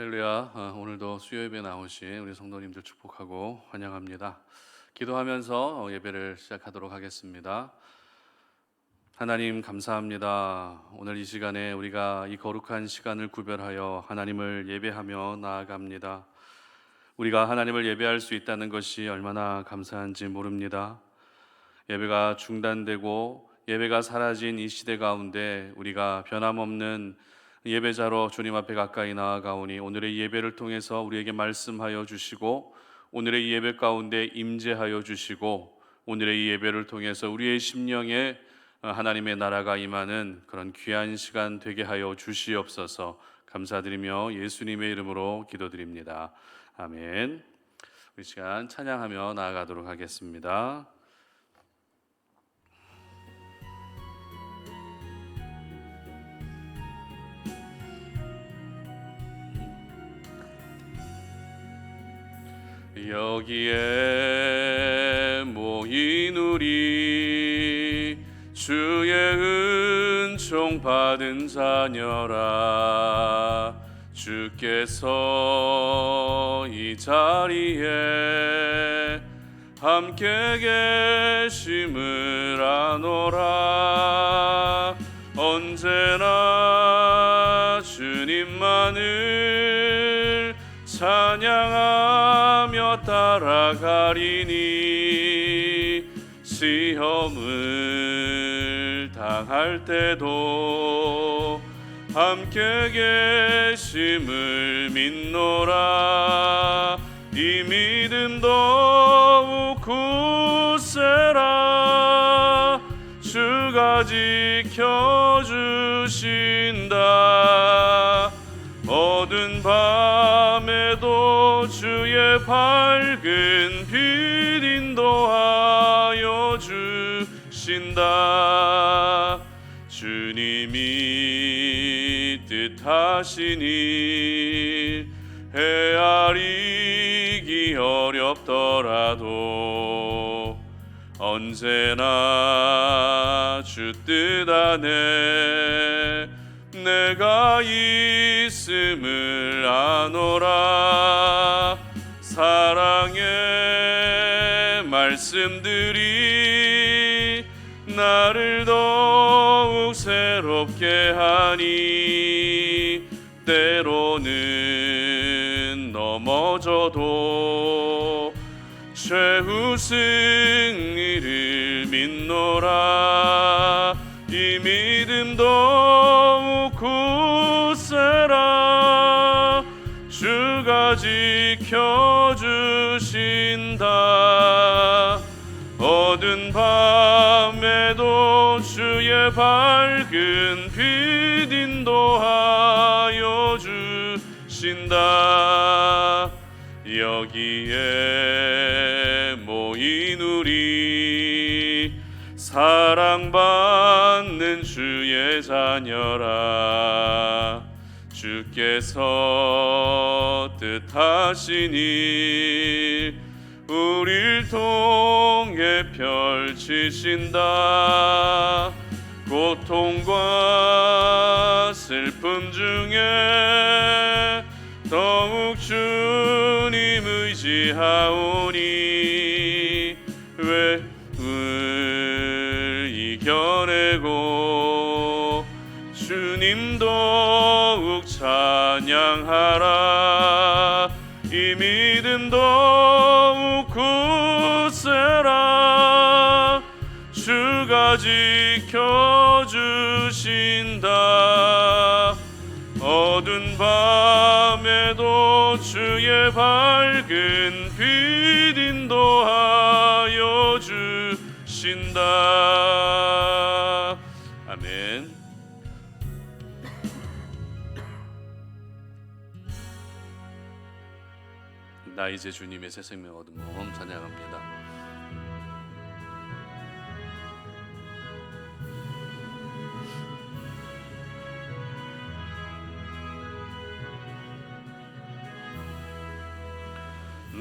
할렐루야. 오늘도 수요예배 나오신 우리 성도님들 축복하고 환영합니다. 기도하면서 예배를 시작하도록 하겠습니다. 하나님 감사합니다. 오늘 이 시간에 우리가 이 거룩한 시간을 구별하여 하나님을 예배하며 나아갑니다. 우리가 하나님을 예배할 수 있다는 것이 얼마나 감사한지 모릅니다. 예배가 중단되고 예배가 사라진 이 시대 가운데 우리가 변함없는 예배자로 주님 앞에 가까이 나아가오니 오늘의 예배를 통해서 우리에게 말씀하여 주시고 오늘의 이 예배 가운데 임재하여 주시고 오늘의 이 예배를 통해서 우리의 심령에 하나님의 나라가 임하는 그런 귀한 시간 되게 하여 주시옵소서. 감사드리며 예수님의 이름으로 기도드립니다. 아멘. 우리 시간 찬양하며 나아가도록 하겠습니다. 여기에 모인 우리 주의 은총 받은 자녀라. 주께서 이 자리에 함께 계심을 아노라. 언제나 주님만을 찬양하며 따라가리니 시험을 당할 때도 함께 계심을 믿노라. 이 믿음 더욱 굳세라. 주가 지켜주신다. 어두운 밤에도 주의 밝은 빛 인도하여 주신다. 주님이 뜻하신 일 헤아리기 어렵더라도 언제나 주 뜻 안에 내가 있음을 아노라. 사랑의 말씀들이 나를 더욱 새롭게 하니 때로는 넘어져도 최후 승리를 믿노라. 이 믿음 더욱 굳세라. 주가 지켜주신다. 어두운 밤에도 주의 밝은 빛 인도하여 주신다. 여기에 모인 우리 사랑받는 주의 자녀라. 주께서 뜻하신 일 우릴 통해 펼치신다. 고통과 슬픔 중에 더욱 주님 의지하오니 외을 이겨내고 주님 더욱 찬양하라. 이 믿음 더욱 굳세라. 주가 지켜주신다. 어두운 밤에도 주의 밝은 빛 인도하여 주신다. 아멘. 나 이제 주님의 새 생명 얻은 몸 찬양합니다.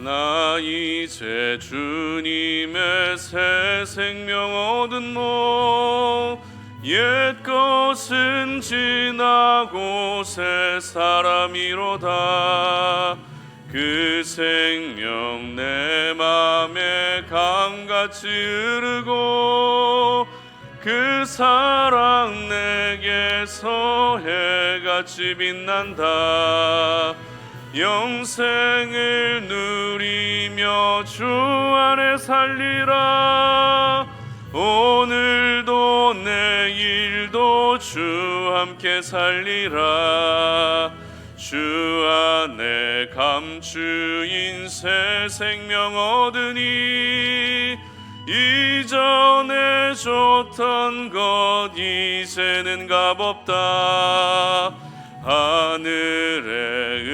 나 이제 주님의 새 생명 얻은 몸 옛것은 지나고 새 사람이로다. 그 생명 내 맘에 강같이 흐르고 그 사랑 내게서 해같이 빛난다. 영생을 누리며 주 안에 살리라. 오늘도 내일도 주 함께 살리라. 주 안에 감추인 새 생명 얻으니 이전에 줬던 것 이제는 값없다. 하늘의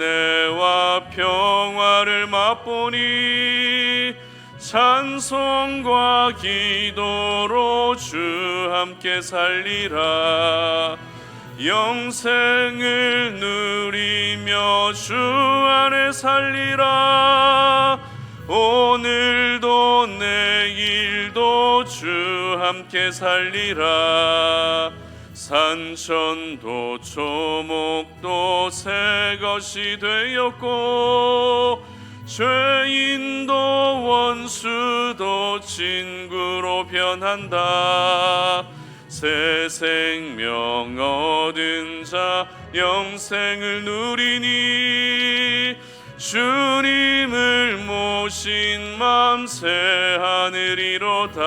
은혜와 평화를 맛보니 찬송과 기도로 주 함께 살리라. 영생을 누리며 주 안에 살리라. 오늘도 내일도 주 함께 살리라. 산천도 초목도 새 것이 되었고 죄인도 원수도 친구로 변한다. 새 생명 얻은 자 영생을 누리니 주님을 모신 맘 새 하늘이로다.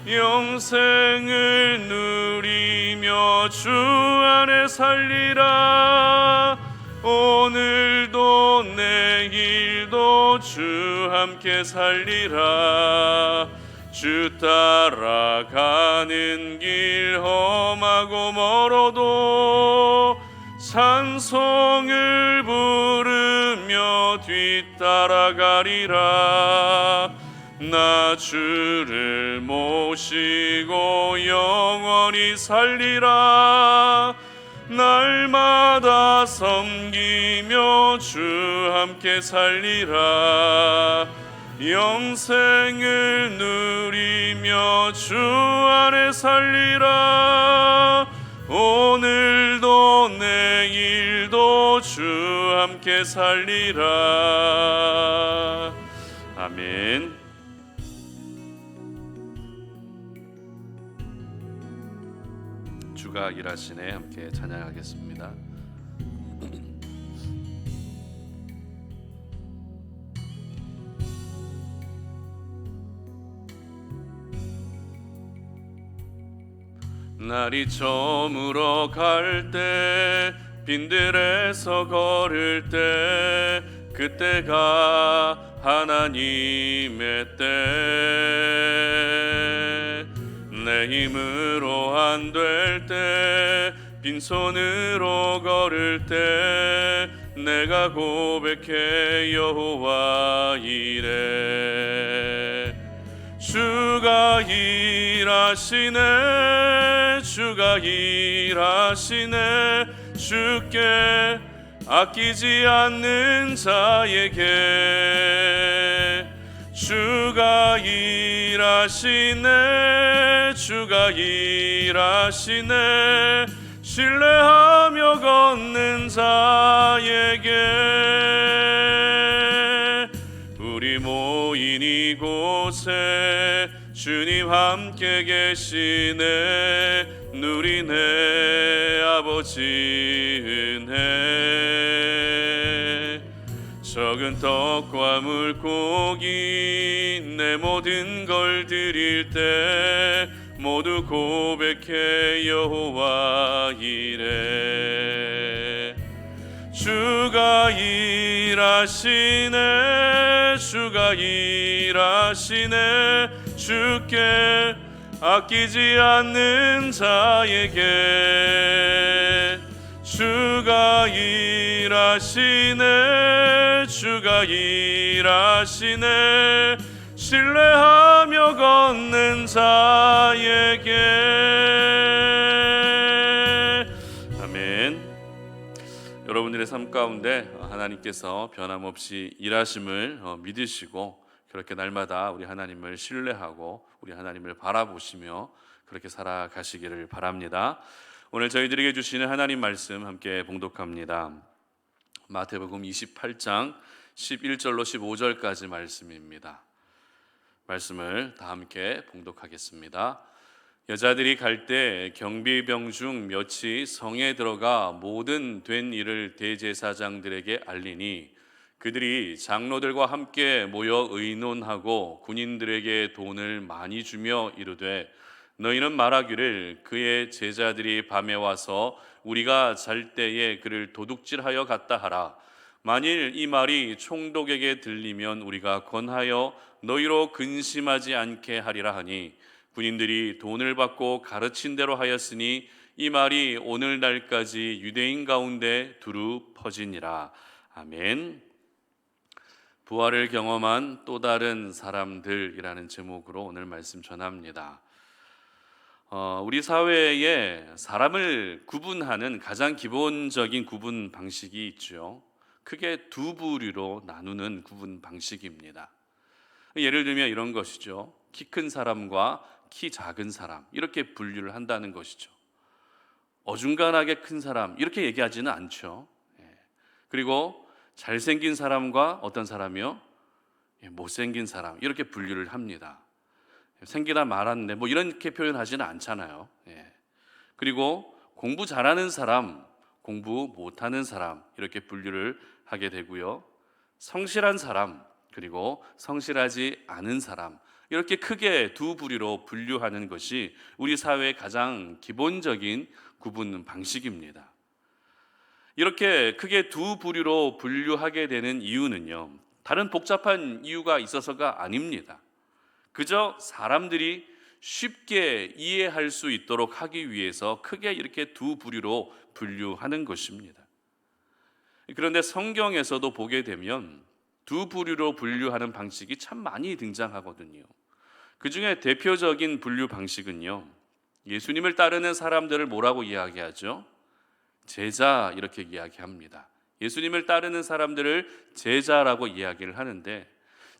영생을 누리며 주 안에 살리라. 오늘도 내일도 주 함께 살리라. 주 따라가는 길 험하고 멀어도 찬송을 부르며 뒤따라가리라. 나 주를 모시고 영원히 살리라. 날마다 섬기며 주 함께 살리라. 영생을 누리며 주 안에 살리라. 오늘도 내일도 주 함께 살리라. 아멘. 주가 일하시네 함께 찬양하겠습니다. 날이 저물어 갈 때 빈들에서 걸을 때 그때가 하나님의 때. 내 힘으로 안 될 때 빈손으로 걸을 때 내가 고백해 여호와 이래. 주가 일하시네 주가 일하시네. 주께 아끼지 않는 자에게 주가 일하시네 주가 일하시네. 신뢰하며 걷는 자에게 우리 모인 이곳에 주님 함께 계시네. 누리네 아버지 은혜. 적은 떡과 물고기 내 모든 걸 드릴 때 모두 고백해 여호와 이래. 주가 일하시네 주가 일하시네. 주께 아끼지 않는 자에게 주가 일하시네 주가 일하시네. 신뢰하며 걷는 자에게. 아멘. 여러분들의 삶 가운데 하나님께서 변함없이 일하심을 믿으시고 그렇게 날마다 우리 하나님을 신뢰하고 우리 하나님을 바라보시며 그렇게 살아가시기를 바랍니다. 오늘 저희들에게 주시는 하나님 말씀 함께 봉독합니다. 마태복음 28장 11절로 15절까지 말씀입니다. 말씀을 다 함께 봉독하겠습니다. 여자들이 갈 때 경비병 중 몇이 성에 들어가 모든 된 일을 대제사장들에게 알리니 그들이 장로들과 함께 모여 의논하고 군인들에게 돈을 많이 주며 이르되 너희는 말하기를 그의 제자들이 밤에 와서 우리가 잘 때에 그를 도둑질하여 갔다 하라. 만일 이 말이 총독에게 들리면 우리가 권하여 너희로 근심하지 않게 하리라 하니 군인들이 돈을 받고 가르친 대로 하였으니 이 말이 오늘날까지 유대인 가운데 두루 퍼지니라. 아멘. 부활을 경험한 또 다른 사람들이라는 제목으로 오늘 말씀 전합니다. 우리 사회에 사람을 구분하는 가장 기본적인 구분 방식이 있죠. 크게 두 부류로 나누는 구분 방식입니다. 예를 들면 이런 것이죠. 키 큰 사람과 키 작은 사람, 이렇게 분류를 한다는 것이죠. 어중간하게 큰 사람, 이렇게 얘기하지는 않죠. 그리고 잘생긴 사람과 어떤 사람이요? 못생긴 사람, 이렇게 분류를 합니다. 생기다 말았네, 뭐 이렇게 표현하지는 않잖아요. 그리고 공부 잘하는 사람, 공부 못하는 사람, 이렇게 분류를 하게 되고요. 성실한 사람, 그리고 성실하지 않은 사람, 이렇게 크게 두 부류로 분류하는 것이 우리 사회의 가장 기본적인 구분 방식입니다. 이렇게 크게 두 부류로 분류하게 되는 이유는요, 다른 복잡한 이유가 있어서가 아닙니다. 그저 사람들이 쉽게 이해할 수 있도록 하기 위해서 크게 이렇게 두 부류로 분류하는 것입니다. 그런데 성경에서도 보게 되면 두 부류로 분류하는 방식이 참 많이 등장하거든요. 그 중에 대표적인 분류 방식은요, 예수님을 따르는 사람들을 뭐라고 이야기하죠? 제자, 이렇게 이야기합니다. 예수님을 따르는 사람들을 제자라고 이야기를 하는데,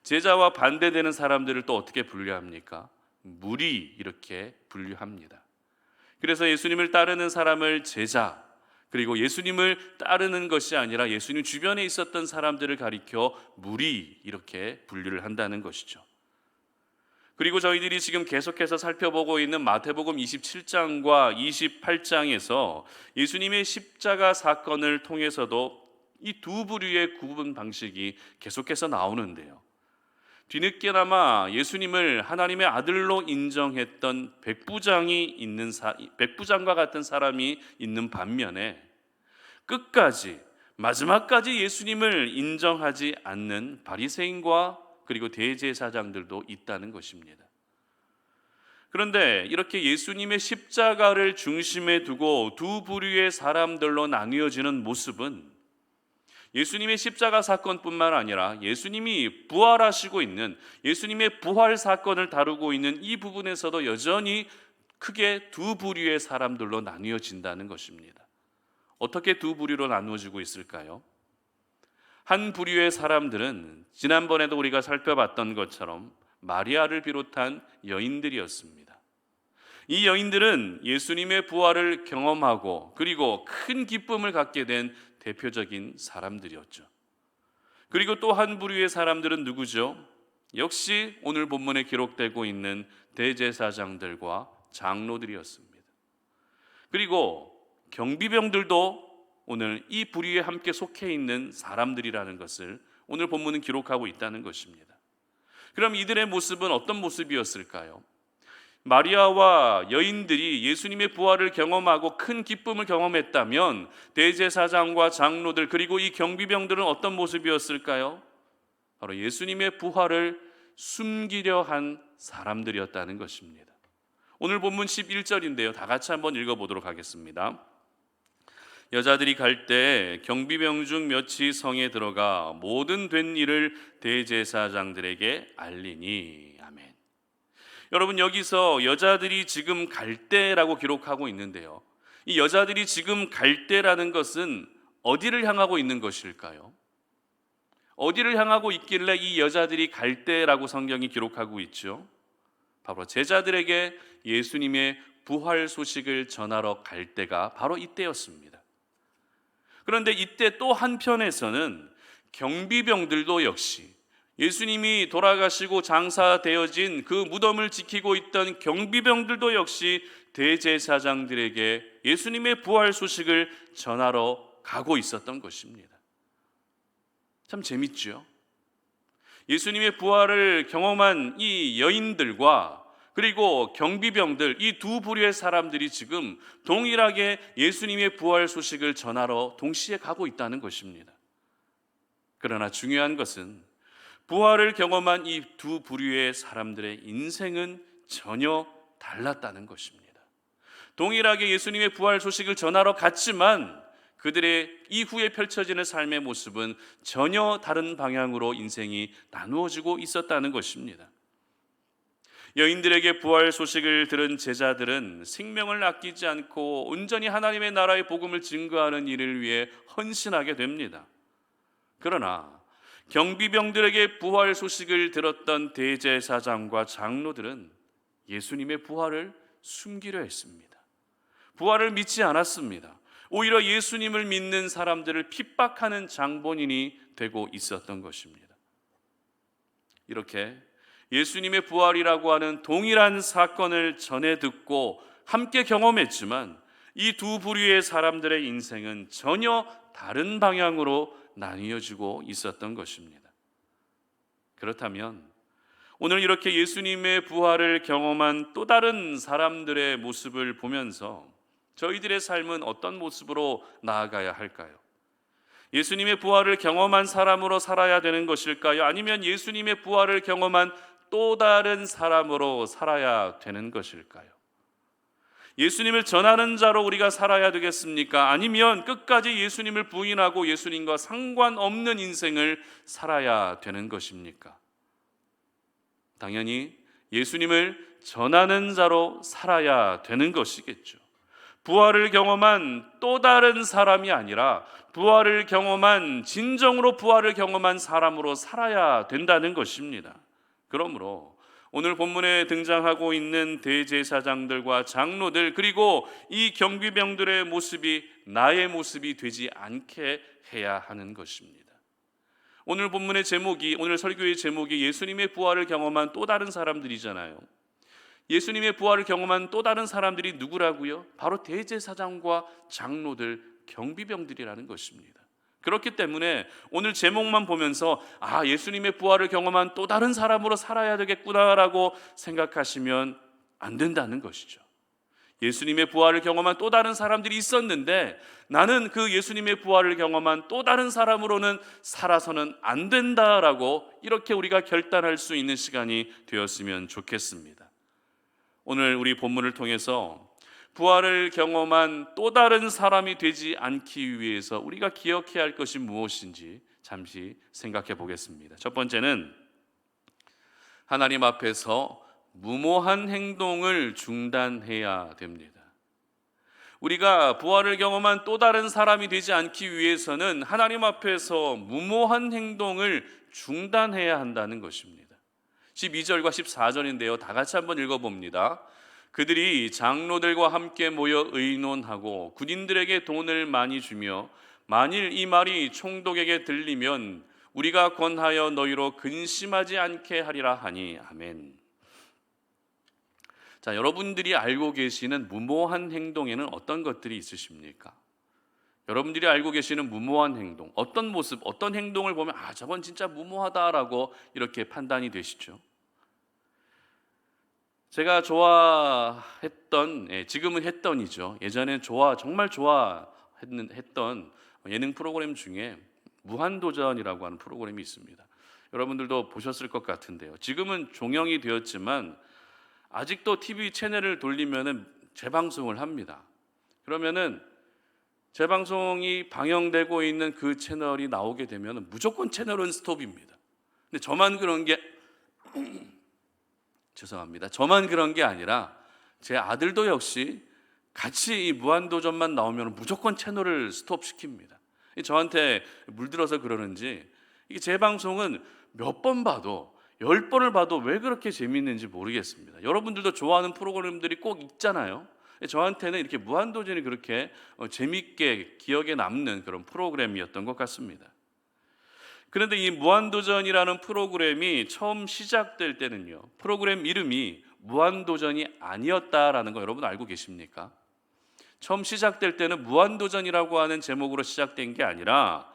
제자와 반대되는 사람들을 또 어떻게 분류합니까? 무리, 이렇게 분류합니다. 그래서 예수님을 따르는 사람을 제자, 그리고 예수님을 따르는 것이 아니라 예수님 주변에 있었던 사람들을 가리켜 무리, 이렇게 분류를 한다는 것이죠. 그리고 저희들이 지금 계속해서 살펴보고 있는 마태복음 27장과 28장에서 예수님의 십자가 사건을 통해서도 이 두 부류의 구분 방식이 계속해서 나오는데요. 뒤늦게나마 예수님을 하나님의 아들로 인정했던 백부장과 같은 사람이 있는 반면에 끝까지 마지막까지 예수님을 인정하지 않는 바리새인과 그리고 대제사장들도 있다는 것입니다. 그런데 이렇게 예수님의 십자가를 중심에 두고 두 부류의 사람들로 나뉘어지는 모습은 예수님의 십자가 사건뿐만 아니라 예수님이 부활하시고 있는 예수님의 부활 사건을 다루고 있는 이 부분에서도 여전히 크게 두 부류의 사람들로 나뉘어진다는 것입니다. 어떻게 두 부류로 나누어지고 있을까요? 한 부류의 사람들은 지난번에도 우리가 살펴봤던 것처럼 마리아를 비롯한 여인들이었습니다. 이 여인들은 예수님의 부활을 경험하고 그리고 큰 기쁨을 갖게 된 대표적인 사람들이었죠. 그리고 또 한 부류의 사람들은 누구죠? 역시 오늘 본문에 기록되고 있는 대제사장들과 장로들이었습니다. 그리고 경비병들도 오늘 이 부류에 함께 속해 있는 사람들이라는 것을 오늘 본문은 기록하고 있다는 것입니다. 그럼 이들의 모습은 어떤 모습이었을까요? 마리아와 여인들이 예수님의 부활을 경험하고 큰 기쁨을 경험했다면 대제사장과 장로들 그리고 이 경비병들은 어떤 모습이었을까요? 바로 예수님의 부활을 숨기려 한 사람들이었다는 것입니다. 오늘 본문 11절인데요. 다 같이 한번 읽어보도록 하겠습니다. 여자들이 갈 때 경비병 중 몇이 성에 들어가 모든 된 일을 대제사장들에게 알리니. 아멘. 여러분, 여기서 여자들이 지금 갈 때라고 기록하고 있는데요, 이 여자들이 지금 갈 때라는 것은 어디를 향하고 있는 것일까요? 어디를 향하고 있길래 이 여자들이 갈 때라고 성경이 기록하고 있죠? 바로 제자들에게 예수님의 부활 소식을 전하러 갈 때가 바로 이때였습니다. 그런데 이때 또 한편에서는 경비병들도 역시 예수님이 돌아가시고 장사되어진 그 무덤을 지키고 있던 경비병들도 역시 대제사장들에게 예수님의 부활 소식을 전하러 가고 있었던 것입니다. 참 재밌죠? 예수님의 부활을 경험한 이 여인들과 그리고 경비병들, 이 두 부류의 사람들이 지금 동일하게 예수님의 부활 소식을 전하러 동시에 가고 있다는 것입니다. 그러나 중요한 것은 부활을 경험한 이 두 부류의 사람들의 인생은 전혀 달랐다는 것입니다. 동일하게 예수님의 부활 소식을 전하러 갔지만 그들의 이후에 펼쳐지는 삶의 모습은 전혀 다른 방향으로 인생이 나누어지고 있었다는 것입니다. 여인들에게 부활 소식을 들은 제자들은 생명을 아끼지 않고 온전히 하나님의 나라의 복음을 증거하는 일을 위해 헌신하게 됩니다. 그러나 경비병들에게 부활 소식을 들었던 대제사장과 장로들은 예수님의 부활을 숨기려 했습니다. 부활을 믿지 않았습니다. 오히려 예수님을 믿는 사람들을 핍박하는 장본인이 되고 있었던 것입니다. 이렇게 예수님의 부활이라고 하는 동일한 사건을 전해 듣고 함께 경험했지만 이 두 부류의 사람들의 인생은 전혀 다른 방향으로 나뉘어지고 있었던 것입니다. 그렇다면 오늘 이렇게 예수님의 부활을 경험한 또 다른 사람들의 모습을 보면서 저희들의 삶은 어떤 모습으로 나아가야 할까요? 예수님의 부활을 경험한 사람으로 살아야 되는 것일까요? 아니면 예수님의 부활을 경험한 또 다른 사람으로 살아야 되는 것일까요? 예수님을 전하는 자로 우리가 살아야 되겠습니까? 아니면 끝까지 예수님을 부인하고 예수님과 상관없는 인생을 살아야 되는 것입니까? 당연히 예수님을 전하는 자로 살아야 되는 것이겠죠. 부활을 경험한 또 다른 사람이 아니라 부활을 경험한, 진정으로 부활을 경험한 사람으로 살아야 된다는 것입니다. 그러므로 오늘 본문에 등장하고 있는 대제사장들과 장로들, 그리고 이 경비병들의 모습이 나의 모습이 되지 않게 해야 하는 것입니다. 오늘 본문의 제목이, 오늘 설교의 제목이 예수님의 부활을 경험한 또 다른 사람들이잖아요. 예수님의 부활을 경험한 또 다른 사람들이 누구라고요? 바로 대제사장과 장로들, 경비병들이라는 것입니다. 그렇기 때문에 오늘 제목만 보면서 예수님의 부활을 경험한 또 다른 사람으로 살아야 되겠구나라고 생각하시면 안 된다는 것이죠. 예수님의 부활을 경험한 또 다른 사람들이 있었는데 나는 그 예수님의 부활을 경험한 또 다른 사람으로는 살아서는 안 된다라고 이렇게 우리가 결단할 수 있는 시간이 되었으면 좋겠습니다. 오늘 우리 본문을 통해서 부활을 경험한 또 다른 사람이 되지 않기 위해서 우리가 기억해야 할 것이 무엇인지 잠시 생각해 보겠습니다. 첫 번째는 하나님 앞에서 무모한 행동을 중단해야 됩니다. 우리가 부활을 경험한 또 다른 사람이 되지 않기 위해서는 하나님 앞에서 무모한 행동을 중단해야 한다는 것입니다. 12절과 14절인데요. 다 같이 한번 읽어봅니다. 그들이 장로들과 함께 모여 의논하고 군인들에게 돈을 많이 주며 만일 이 말이 총독에게 들리면 우리가 권하여 너희로 근심하지 않게 하리라 하니 아멘. 자, 여러분들이 알고 계시는 무모한 행동에는 어떤 것들이 있으십니까? 여러분들이 알고 계시는 무모한 행동, 어떤 모습, 어떤 행동을 보면 저건 진짜 무모하다라고 이렇게 판단이 되시죠? 제가 좋아했던, 지금은 했던이죠. 예전에 정말 좋아했던 예능 프로그램 중에 무한도전이라고 하는 프로그램이 있습니다. 여러분들도 보셨을 것 같은데요. 지금은 종영이 되었지만 아직도 TV 채널을 돌리면은 재방송을 합니다. 그러면은 재방송이 방영되고 있는 그 채널이 나오게 되면 무조건 채널은 스톱입니다. 근데 저만 그런 게 죄송합니다. 저만 그런 게 아니라 제 아들도 역시 같이 이 무한도전만 나오면 무조건 채널을 스톱시킵니다. 저한테 물들어서 그러는지 이게 재방송은 몇 번 봐도 10번을 봐도 왜 그렇게 재미있는지 모르겠습니다. 여러분들도 좋아하는 프로그램들이 꼭 있잖아요. 저한테는 이렇게 무한도전이 그렇게 재미있게 기억에 남는 그런 프로그램이었던 것 같습니다. 그런데 이 무한도전이라는 프로그램이 처음 시작될 때는요, 프로그램 이름이 무한도전이 아니었다라는 거 여러분 알고 계십니까? 처음 시작될 때는 무한도전이라고 하는 제목으로 시작된 게 아니라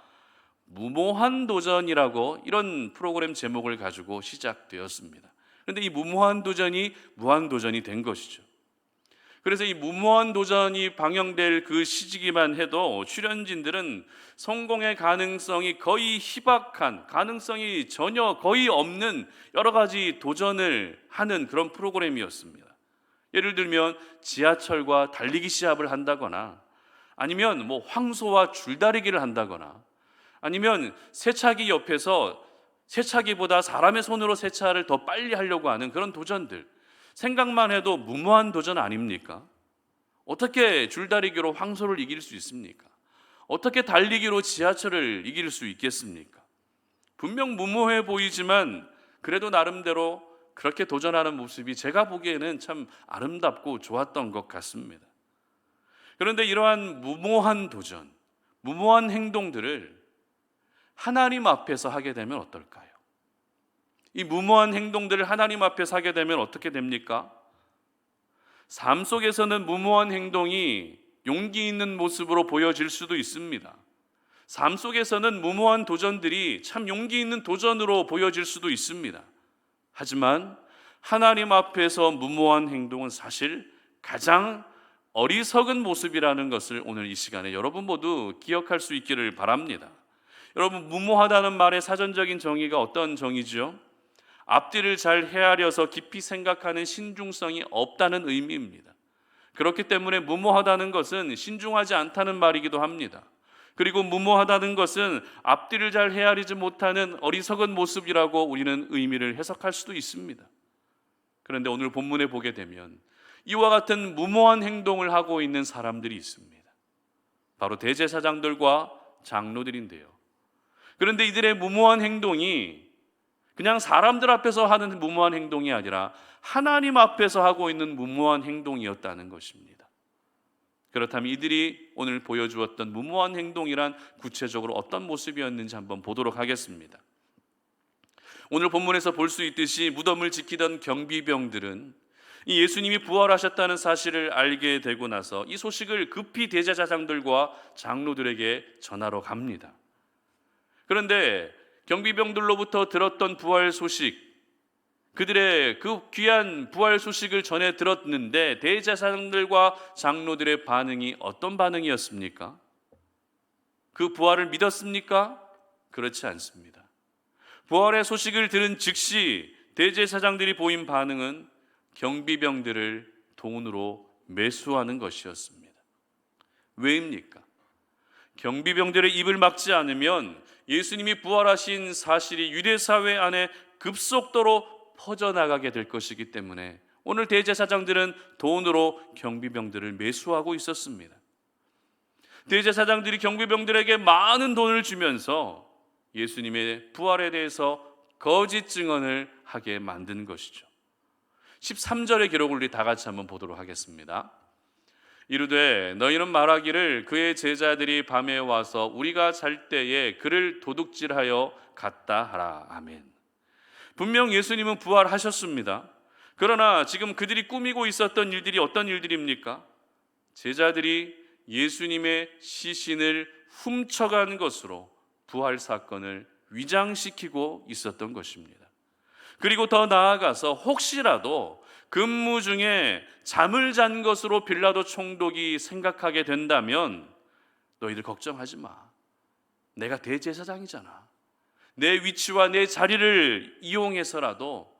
무모한 도전이라고 이런 프로그램 제목을 가지고 시작되었습니다. 그런데 이 무모한 도전이 무한도전이 된 것이죠. 그래서 이 무모한 도전이 방영될 그 시기만 해도 출연진들은 성공의 가능성이 거의 희박한, 가능성이 전혀 거의 없는 여러 가지 도전을 하는 그런 프로그램이었습니다. 예를 들면 지하철과 달리기 시합을 한다거나, 아니면 뭐 황소와 줄다리기를 한다거나, 아니면 세차기 옆에서 세차기보다 사람의 손으로 세차를 더 빨리 하려고 하는 그런 도전들, 생각만 해도 무모한 도전 아닙니까? 어떻게 줄다리기로 황소를 이길 수 있습니까? 어떻게 달리기로 지하철을 이길 수 있겠습니까? 분명 무모해 보이지만 그래도 나름대로 그렇게 도전하는 모습이 제가 보기에는 참 아름답고 좋았던 것 같습니다. 그런데 이러한 무모한 도전, 무모한 행동들을 하나님 앞에서 하게 되면 어떨까요? 이 무모한 행동들을 하나님 앞에서 하게 되면 어떻게 됩니까? 삶 속에서는 무모한 행동이 용기 있는 모습으로 보여질 수도 있습니다. 삶 속에서는 무모한 도전들이 참 용기 있는 도전으로 보여질 수도 있습니다. 하지만 하나님 앞에서 무모한 행동은 사실 가장 어리석은 모습이라는 것을 오늘 이 시간에 여러분 모두 기억할 수 있기를 바랍니다. 여러분, 무모하다는 말의 사전적인 정의가 어떤 정의죠? 앞뒤를 잘 헤아려서 깊이 생각하는 신중성이 없다는 의미입니다. 그렇기 때문에 무모하다는 것은 신중하지 않다는 말이기도 합니다. 그리고 무모하다는 것은 앞뒤를 잘 헤아리지 못하는 어리석은 모습이라고 우리는 의미를 해석할 수도 있습니다. 그런데 오늘 본문에 보게 되면 이와 같은 무모한 행동을 하고 있는 사람들이 있습니다. 바로 대제사장들과 장로들인데요. 그런데 이들의 무모한 행동이 그냥 사람들 앞에서 하는 무모한 행동이 아니라 하나님 앞에서 하고 있는 무모한 행동이었다는 것입니다. 그렇다면 이들이 오늘 보여주었던 무모한 행동이란 구체적으로 어떤 모습이었는지 한번 보도록 하겠습니다. 오늘 본문에서 볼 수 있듯이 무덤을 지키던 경비병들은 이 예수님이 부활하셨다는 사실을 알게 되고 나서 이 소식을 급히 대제사장들과 장로들에게 전하러 갑니다. 그런데 경비병들로부터 들었던 부활 소식, 그들의 그 귀한 부활 소식을 전해 들었는데 대제사장들과 장로들의 반응이 어떤 반응이었습니까? 그 부활을 믿었습니까? 그렇지 않습니다. 부활의 소식을 들은 즉시 대제사장들이 보인 반응은 경비병들을 돈으로 매수하는 것이었습니다. 왜입니까? 경비병들의 입을 막지 않으면 예수님이 부활하신 사실이 유대사회 안에 급속도로 퍼져나가게 될 것이기 때문에 오늘 대제사장들은 돈으로 경비병들을 매수하고 있었습니다. 대제사장들이 경비병들에게 많은 돈을 주면서 예수님의 부활에 대해서 거짓 증언을 하게 만든 것이죠. 13절의 기록을 우리 다 같이 한번 보도록 하겠습니다. 이르되 너희는 말하기를 그의 제자들이 밤에 와서 우리가 잘 때에 그를 도둑질하여 갔다 하라. 아멘. 분명 예수님은 부활하셨습니다. 그러나 지금 그들이 꾸미고 있었던 일들이 어떤 일들입니까? 제자들이 예수님의 시신을 훔쳐간 것으로 부활 사건을 위장시키고 있었던 것입니다. 그리고 더 나아가서 혹시라도 근무 중에 잠을 잔 것으로 빌라도 총독이 생각하게 된다면 너희들 걱정하지 마. 내가 대제사장이잖아. 내 위치와 내 자리를 이용해서라도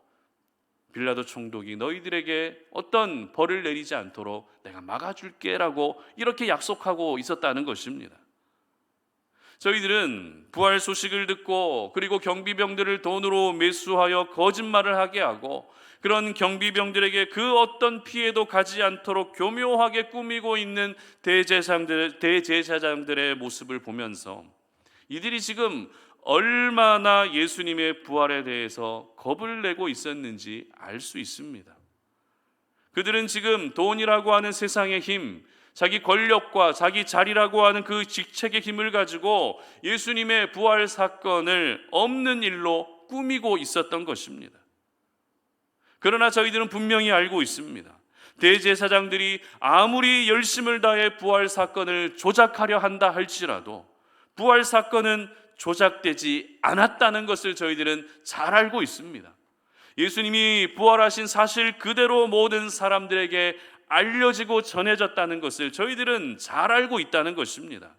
빌라도 총독이 너희들에게 어떤 벌을 내리지 않도록 내가 막아줄게라고 이렇게 약속하고 있었다는 것입니다. 저희들은 부활 소식을 듣고 그리고 경비병들을 돈으로 매수하여 거짓말을 하게 하고 그런 경비병들에게 그 어떤 피해도 가지 않도록 교묘하게 꾸미고 있는 대제사장들의 모습을 보면서 이들이 지금 얼마나 예수님의 부활에 대해서 겁을 내고 있었는지 알 수 있습니다. 그들은 지금 돈이라고 하는 세상의 힘, 자기 권력과 자기 자리라고 하는 그 직책의 힘을 가지고 예수님의 부활 사건을 없는 일로 꾸미고 있었던 것입니다. 그러나 저희들은 분명히 알고 있습니다. 대제사장들이 아무리 열심을 다해 부활 사건을 조작하려 한다 할지라도 부활 사건은 조작되지 않았다는 것을 저희들은 잘 알고 있습니다. 예수님이 부활하신 사실 그대로 모든 사람들에게 알려지고 전해졌다는 것을 저희들은 잘 알고 있다는 것입니다.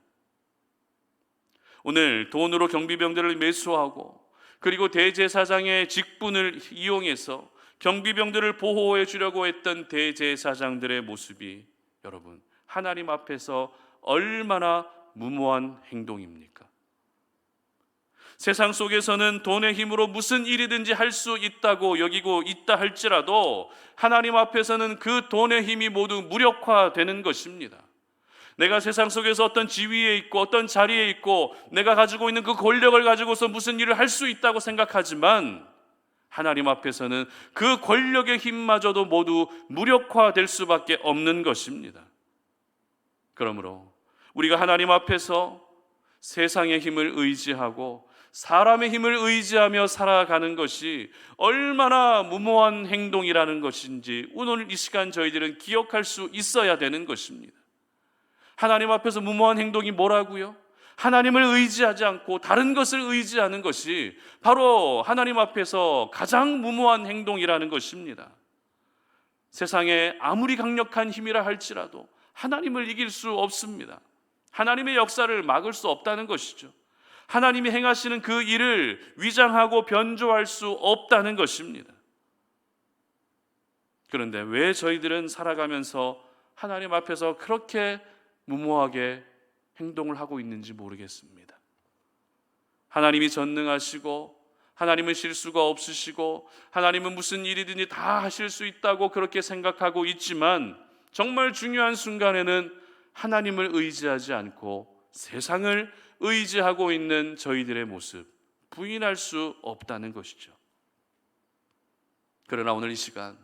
오늘 돈으로 경비병들을 매수하고 그리고 대제사장의 직분을 이용해서 경비병들을 보호해 주려고 했던 대제사장들의 모습이 여러분 하나님 앞에서 얼마나 무모한 행동입니까? 세상 속에서는 돈의 힘으로 무슨 일이든지 할 수 있다고 여기고 있다 할지라도 하나님 앞에서는 그 돈의 힘이 모두 무력화되는 것입니다. 내가 세상 속에서 어떤 지위에 있고 어떤 자리에 있고 내가 가지고 있는 그 권력을 가지고서 무슨 일을 할 수 있다고 생각하지만 하나님 앞에서는 그 권력의 힘마저도 모두 무력화될 수밖에 없는 것입니다. 그러므로 우리가 하나님 앞에서 세상의 힘을 의지하고 사람의 힘을 의지하며 살아가는 것이 얼마나 무모한 행동이라는 것인지 오늘 이 시간 저희들은 기억할 수 있어야 되는 것입니다. 하나님 앞에서 무모한 행동이 뭐라고요? 하나님을 의지하지 않고 다른 것을 의지하는 것이 바로 하나님 앞에서 가장 무모한 행동이라는 것입니다. 세상에 아무리 강력한 힘이라 할지라도 하나님을 이길 수 없습니다. 하나님의 역사를 막을 수 없다는 것이죠. 하나님이 행하시는 그 일을 위장하고 변조할 수 없다는 것입니다. 그런데 왜 저희들은 살아가면서 하나님 앞에서 그렇게 무모하게 행동을 하고 있는지 모르겠습니다. 하나님이 전능하시고 하나님은 실수가 없으시고 하나님은 무슨 일이든지 다 하실 수 있다고 그렇게 생각하고 있지만 정말 중요한 순간에는 하나님을 의지하지 않고 세상을 의지하고 있는 저희들의 모습 부인할 수 없다는 것이죠. 그러나 오늘 이 시간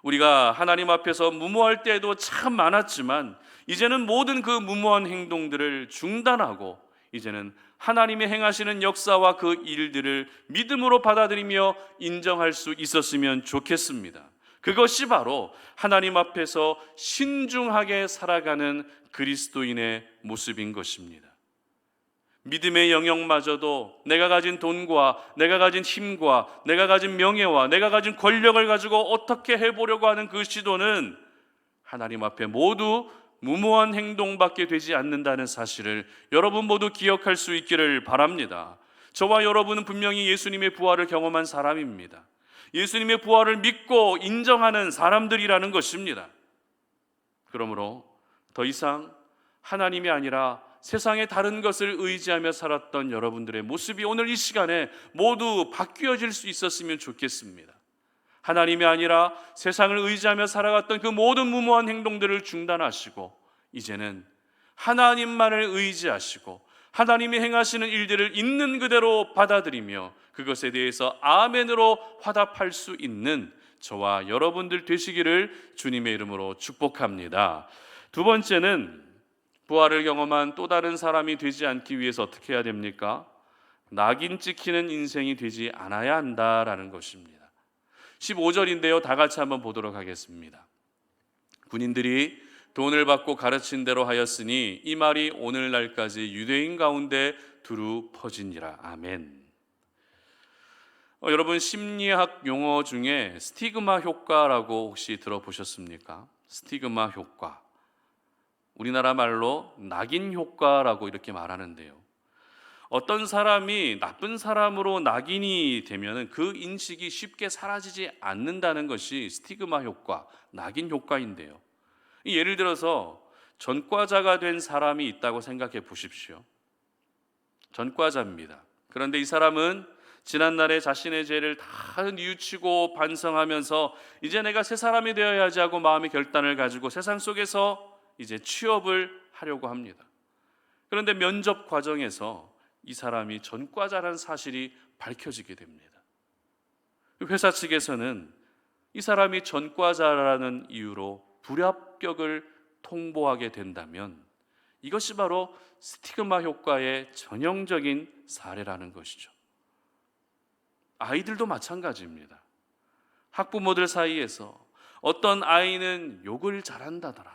우리가 하나님 앞에서 무모할 때도 참 많았지만 이제는 모든 그 무모한 행동들을 중단하고 이제는 하나님이 행하시는 역사와 그 일들을 믿음으로 받아들이며 인정할 수 있었으면 좋겠습니다. 그것이 바로 하나님 앞에서 신중하게 살아가는 그리스도인의 모습인 것입니다. 믿음의 영역마저도 내가 가진 돈과 내가 가진 힘과 내가 가진 명예와 내가 가진 권력을 가지고 어떻게 해보려고 하는 그 시도는 하나님 앞에 모두 무모한 행동밖에 되지 않는다는 사실을 여러분 모두 기억할 수 있기를 바랍니다. 저와 여러분은 분명히 예수님의 부활을 경험한 사람입니다. 예수님의 부활을 믿고 인정하는 사람들이라는 것입니다. 그러므로 더 이상 하나님이 아니라 세상의 다른 것을 의지하며 살았던 여러분들의 모습이 오늘 이 시간에 모두 바뀌어질 수 있었으면 좋겠습니다. 하나님이 아니라 세상을 의지하며 살아갔던 그 모든 무모한 행동들을 중단하시고 이제는 하나님만을 의지하시고 하나님이 행하시는 일들을 있는 그대로 받아들이며 그것에 대해서 아멘으로 화답할 수 있는 저와 여러분들 되시기를 주님의 이름으로 축복합니다. 두 번째는 부활을 경험한 또 다른 사람이 되지 않기 위해서 어떻게 해야 됩니까? 낙인 찍히는 인생이 되지 않아야 한다라는 것입니다. 15절인데요. 다 같이 한번 보도록 하겠습니다. 군인들이 돈을 받고 가르친 대로 하였으니 이 말이 오늘날까지 유대인 가운데 두루 퍼지니라. 아멘. 여러분 심리학 용어 중에 스티그마 효과라고 혹시 들어보셨습니까? 스티그마 효과. 우리나라 말로 낙인 효과라고 이렇게 말하는데요. 어떤 사람이 나쁜 사람으로 낙인이 되면 그 인식이 쉽게 사라지지 않는다는 것이 스티그마 효과, 낙인 효과인데요. 예를 들어서 전과자가 된 사람이 있다고 생각해 보십시오. 전과자입니다. 그런데 이 사람은 지난날에 자신의 죄를 다 뉘우치고 반성하면서 이제 내가 새 사람이 되어야지 하고 마음의 결단을 가지고 세상 속에서 이제 취업을 하려고 합니다. 그런데 면접 과정에서 이 사람이 전과자라는 사실이 밝혀지게 됩니다. 회사 측에서는 이 사람이 전과자라는 이유로 불합격을 통보하게 된다면 이것이 바로 스티그마 효과의 전형적인 사례라는 것이죠. 아이들도 마찬가지입니다. 학부모들 사이에서 어떤 아이는 욕을 잘한다더라,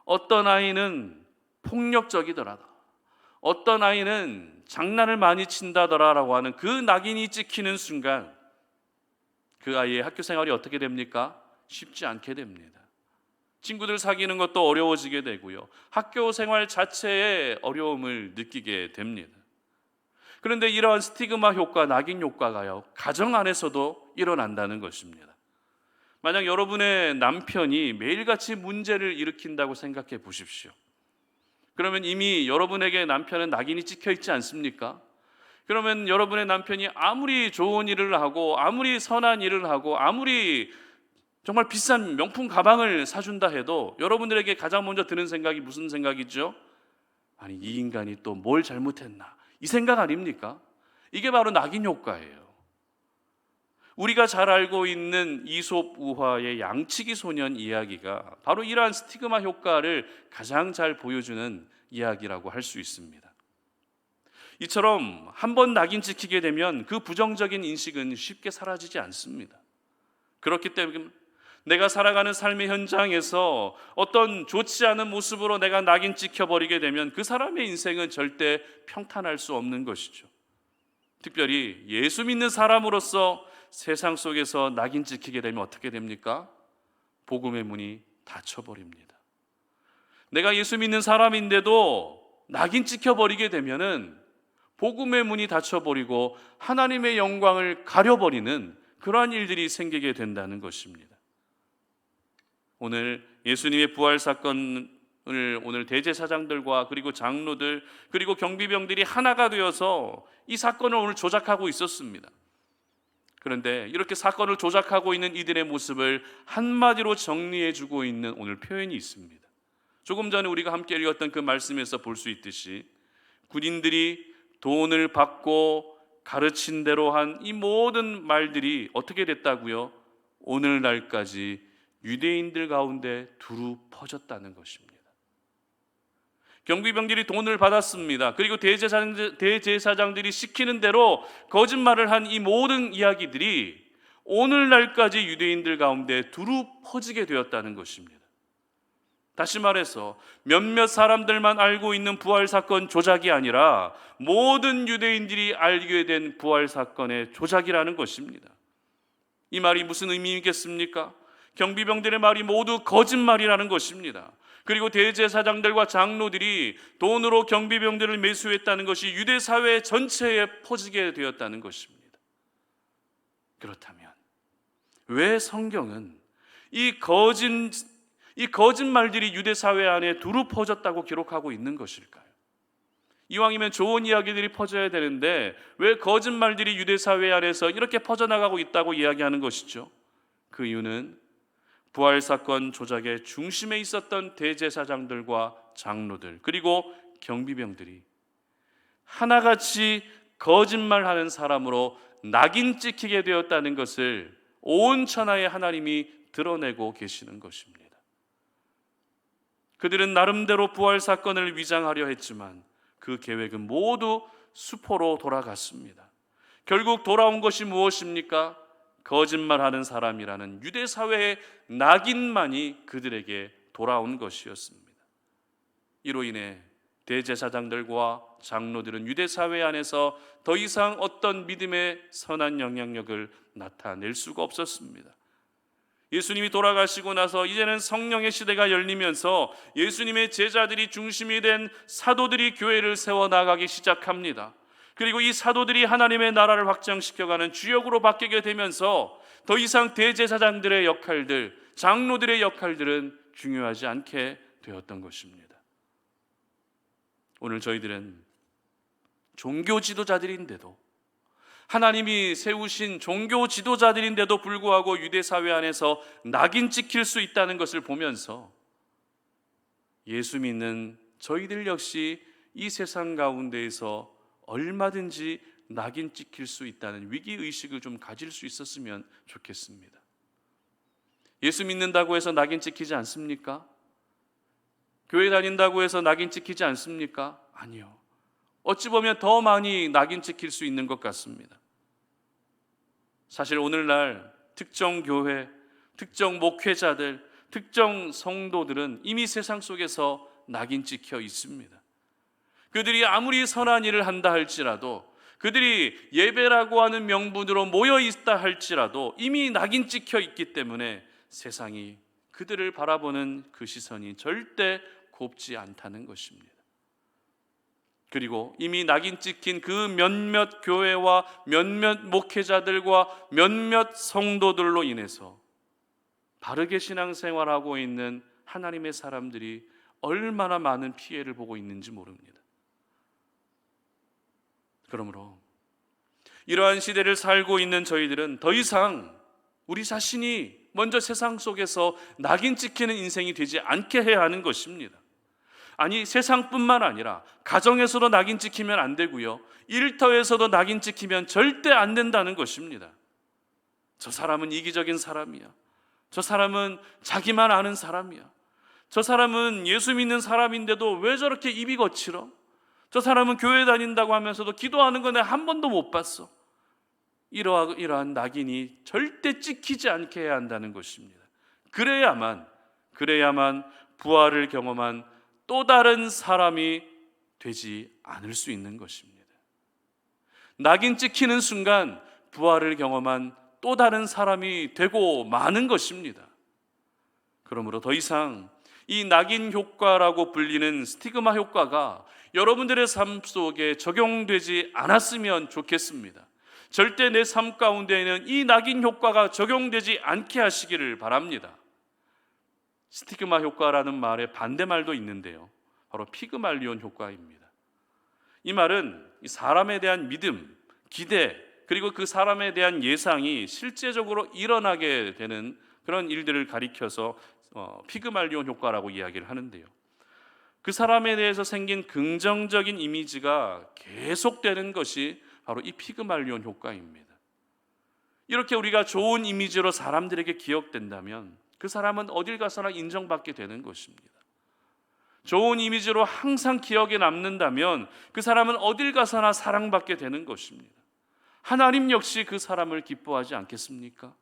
어떤 아이는 폭력적이더라, 어떤 아이는 장난을 많이 친다더라라고 하는 그 낙인이 찍히는 순간 그 아이의 학교 생활이 어떻게 됩니까? 쉽지 않게 됩니다. 친구들 사귀는 것도 어려워지게 되고요, 학교 생활 자체에 어려움을 느끼게 됩니다. 그런데 이러한 스티그마 효과, 낙인 효과가요, 가정 안에서도 일어난다는 것입니다. 만약 여러분의 남편이 매일같이 문제를 일으킨다고 생각해 보십시오. 그러면 이미 여러분에게 남편은 낙인이 찍혀 있지 않습니까? 그러면 여러분의 남편이 아무리 좋은 일을 하고 아무리 선한 일을 하고 아무리 정말 비싼 명품 가방을 사준다 해도 여러분들에게 가장 먼저 드는 생각이 무슨 생각이죠? 아니, 이 인간이 또 뭘 잘못했나, 이 생각 아닙니까? 이게 바로 낙인 효과예요. 우리가 잘 알고 있는 이솝 우화의 양치기 소년 이야기가 바로 이러한 스티그마 효과를 가장 잘 보여주는 이야기라고 할 수 있습니다. 이처럼 한번 낙인 찍히게 되면 그 부정적인 인식은 쉽게 사라지지 않습니다. 그렇기 때문에 내가 살아가는 삶의 현장에서 어떤 좋지 않은 모습으로 내가 낙인 찍혀버리게 되면 그 사람의 인생은 절대 평탄할 수 없는 것이죠. 특별히 예수 믿는 사람으로서 세상 속에서 낙인 찍히게 되면 어떻게 됩니까? 복음의 문이 닫혀버립니다. 내가 예수 믿는 사람인데도 낙인 찍혀버리게 되면은 복음의 문이 닫혀버리고 하나님의 영광을 가려버리는 그러한 일들이 생기게 된다는 것입니다. 오늘 예수님의 부활 사건을 오늘 대제사장들과 그리고 장로들 그리고 경비병들이 하나가 되어서 이 사건을 오늘 조작하고 있었습니다. 그런데 이렇게 사건을 조작하고 있는 이들의 모습을 한마디로 정리해주고 있는 오늘 표현이 있습니다. 조금 전에 우리가 함께 읽었던 그 말씀에서 볼 수 있듯이 군인들이 돈을 받고 가르친 대로 한 이 모든 말들이 어떻게 됐다고요? 오늘날까지 유대인들 가운데 두루 퍼졌다는 것입니다. 경비병들이 돈을 받았습니다. 그리고 대제사장들이 시키는 대로 거짓말을 한 이 모든 이야기들이 오늘날까지 유대인들 가운데 두루 퍼지게 되었다는 것입니다. 다시 말해서 몇몇 사람들만 알고 있는 부활 사건 조작이 아니라 모든 유대인들이 알게 된 부활 사건의 조작이라는 것입니다. 이 말이 무슨 의미이겠습니까? 경비병들의 말이 모두 거짓말이라는 것입니다. 그리고 대제사장들과 장로들이 돈으로 경비병들을 매수했다는 것이 유대 사회 전체에 퍼지게 되었다는 것입니다. 그렇다면 왜 성경은 이 거짓말들이 유대 사회 안에 두루 퍼졌다고 기록하고 있는 것일까요? 이왕이면 좋은 이야기들이 퍼져야 되는데 왜 거짓말들이 유대 사회 안에서 이렇게 퍼져나가고 있다고 이야기하는 것이죠? 그 이유는 부활 사건 조작의 중심에 있었던 대제사장들과 장로들 그리고 경비병들이 하나같이 거짓말하는 사람으로 낙인 찍히게 되었다는 것을 온 천하의 하나님이 드러내고 계시는 것입니다. 그들은 나름대로 부활 사건을 위장하려 했지만 그 계획은 모두 수포로 돌아갔습니다. 결국 돌아온 것이 무엇입니까? 거짓말하는 사람이라는 유대 사회의 낙인만이 그들에게 돌아온 것이었습니다. 이로 인해 대제사장들과 장로들은 유대 사회 안에서 더 이상 어떤 믿음의 선한 영향력을 나타낼 수가 없었습니다. 예수님이 돌아가시고 나서 이제는 성령의 시대가 열리면서 예수님의 제자들이 중심이 된 사도들이 교회를 세워나가기 시작합니다. 그리고 이 사도들이 하나님의 나라를 확장시켜가는 주역으로 바뀌게 되면서 더 이상 대제사장들의 역할들, 장로들의 역할들은 중요하지 않게 되었던 것입니다. 오늘 저희들은 종교 지도자들인데도 하나님이 세우신 종교 지도자들인데도 불구하고 유대 사회 안에서 낙인 찍힐 수 있다는 것을 보면서 예수 믿는 저희들 역시 이 세상 가운데에서 얼마든지 낙인 찍힐 수 있다는 위기의식을 좀 가질 수 있었으면 좋겠습니다. 예수 믿는다고 해서 낙인 찍히지 않습니까? 교회 다닌다고 해서 낙인 찍히지 않습니까? 아니요. 어찌 보면 더 많이 낙인 찍힐 수 있는 것 같습니다. 사실 오늘날 특정 교회, 특정 목회자들, 특정 성도들은 이미 세상 속에서 낙인 찍혀 있습니다. 그들이 아무리 선한 일을 한다 할지라도, 그들이 예배라고 하는 명분으로 모여 있다 할지라도 이미 낙인 찍혀 있기 때문에 세상이 그들을 바라보는 그 시선이 절대 곱지 않다는 것입니다. 그리고 이미 낙인 찍힌 그 몇몇 교회와 몇몇 목회자들과 몇몇 성도들로 인해서 바르게 신앙생활하고 있는 하나님의 사람들이 얼마나 많은 피해를 보고 있는지 모릅니다. 그러므로 이러한 시대를 살고 있는 저희들은 더 이상 우리 자신이 먼저 세상 속에서 낙인 찍히는 인생이 되지 않게 해야 하는 것입니다. 아니, 세상뿐만 아니라 가정에서도 낙인 찍히면 안 되고요, 일터에서도 낙인 찍히면 절대 안 된다는 것입니다. 저 사람은 이기적인 사람이야, 저 사람은 자기만 아는 사람이야, 저 사람은 예수 믿는 사람인데도 왜 저렇게 입이 거칠어, 저 사람은 교회 다닌다고 하면서도 기도하는 거 내가 한 번도 못 봤어. 이러한 낙인이 절대 찍히지 않게 해야 한다는 것입니다. 그래야만 부활을 경험한 또 다른 사람이 되지 않을 수 있는 것입니다. 낙인 찍히는 순간 부활을 경험한 또 다른 사람이 되고 마는 것입니다. 그러므로 더 이상 이 낙인 효과라고 불리는 스티그마 효과가 여러분들의 삶 속에 적용되지 않았으면 좋겠습니다. 절대 내 삶 가운데에는 이 낙인 효과가 적용되지 않게 하시기를 바랍니다. 스티그마 효과라는 말의 반대말도 있는데요, 바로 피그말리온 효과입니다. 이 말은 사람에 대한 믿음, 기대, 그리고 그 사람에 대한 예상이 실제적으로 일어나게 되는 그런 일들을 가리켜서 피그말리온 효과라고 이야기를 하는데요, 그 사람에 대해서 생긴 긍정적인 이미지가 계속되는 것이 바로 이 피그말리온 효과입니다. 이렇게 우리가 좋은 이미지로 사람들에게 기억된다면 그 사람은 어딜 가서나 인정받게 되는 것입니다. 좋은 이미지로 항상 기억에 남는다면 그 사람은 어딜 가서나 사랑받게 되는 것입니다. 하나님 역시 그 사람을 기뻐하지 않겠습니까?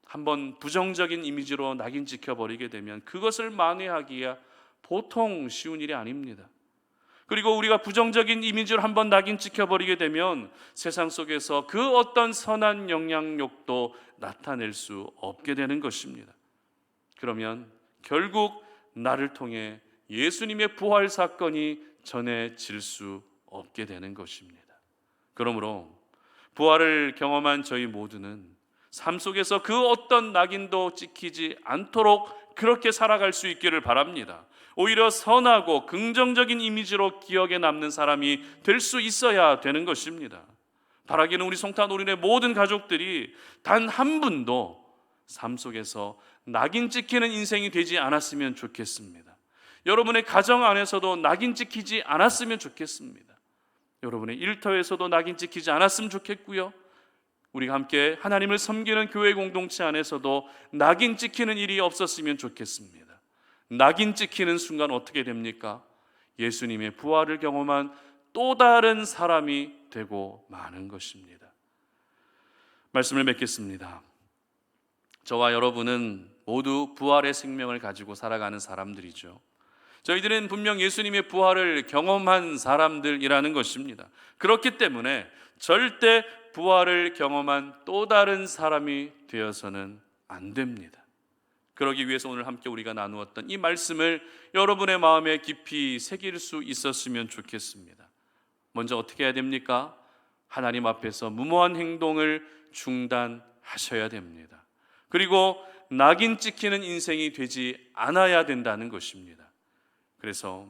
한번 부정적인 이미지로 낙인 찍혀버리게 되면 그것을 만회하기야 보통 쉬운 일이 아닙니다. 그리고 우리가 부정적인 이미지로 한번 낙인 찍혀버리게 되면 세상 속에서 그 어떤 선한 영향력도 나타낼 수 없게 되는 것입니다. 그러면 결국 나를 통해 예수님의 부활 사건이 전해질 수 없게 되는 것입니다. 그러므로 부활을 경험한 저희 모두는 삶 속에서 그 어떤 낙인도 찍히지 않도록 그렇게 살아갈 수 있기를 바랍니다. 오히려 선하고 긍정적인 이미지로 기억에 남는 사람이 될 수 있어야 되는 것입니다. 바라기는 우리 성탄오륜의 모든 가족들이 단 한 분도 삶 속에서 낙인 찍히는 인생이 되지 않았으면 좋겠습니다. 여러분의 가정 안에서도 낙인 찍히지 않았으면 좋겠습니다. 여러분의 일터에서도 낙인 찍히지 않았으면 좋겠고요, 우리가 함께 하나님을 섬기는 교회 공동체 안에서도 낙인 찍히는 일이 없었으면 좋겠습니다. 낙인 찍히는 순간 어떻게 됩니까? 예수님의 부활을 경험한 또 다른 사람이 되고 마는 것입니다. 말씀을 맺겠습니다. 저와 여러분은 모두 부활의 생명을 가지고 살아가는 사람들이죠. 저희들은 분명 예수님의 부활을 경험한 사람들이라는 것입니다. 그렇기 때문에 절대 부활을 경험한 또 다른 사람이 되어서는 안 됩니다. 그러기 위해서 오늘 함께 우리가 나누었던 이 말씀을 여러분의 마음에 깊이 새길 수 있었으면 좋겠습니다. 먼저 어떻게 해야 됩니까? 하나님 앞에서 무모한 행동을 중단하셔야 됩니다. 그리고 낙인 찍히는 인생이 되지 않아야 된다는 것입니다. 그래서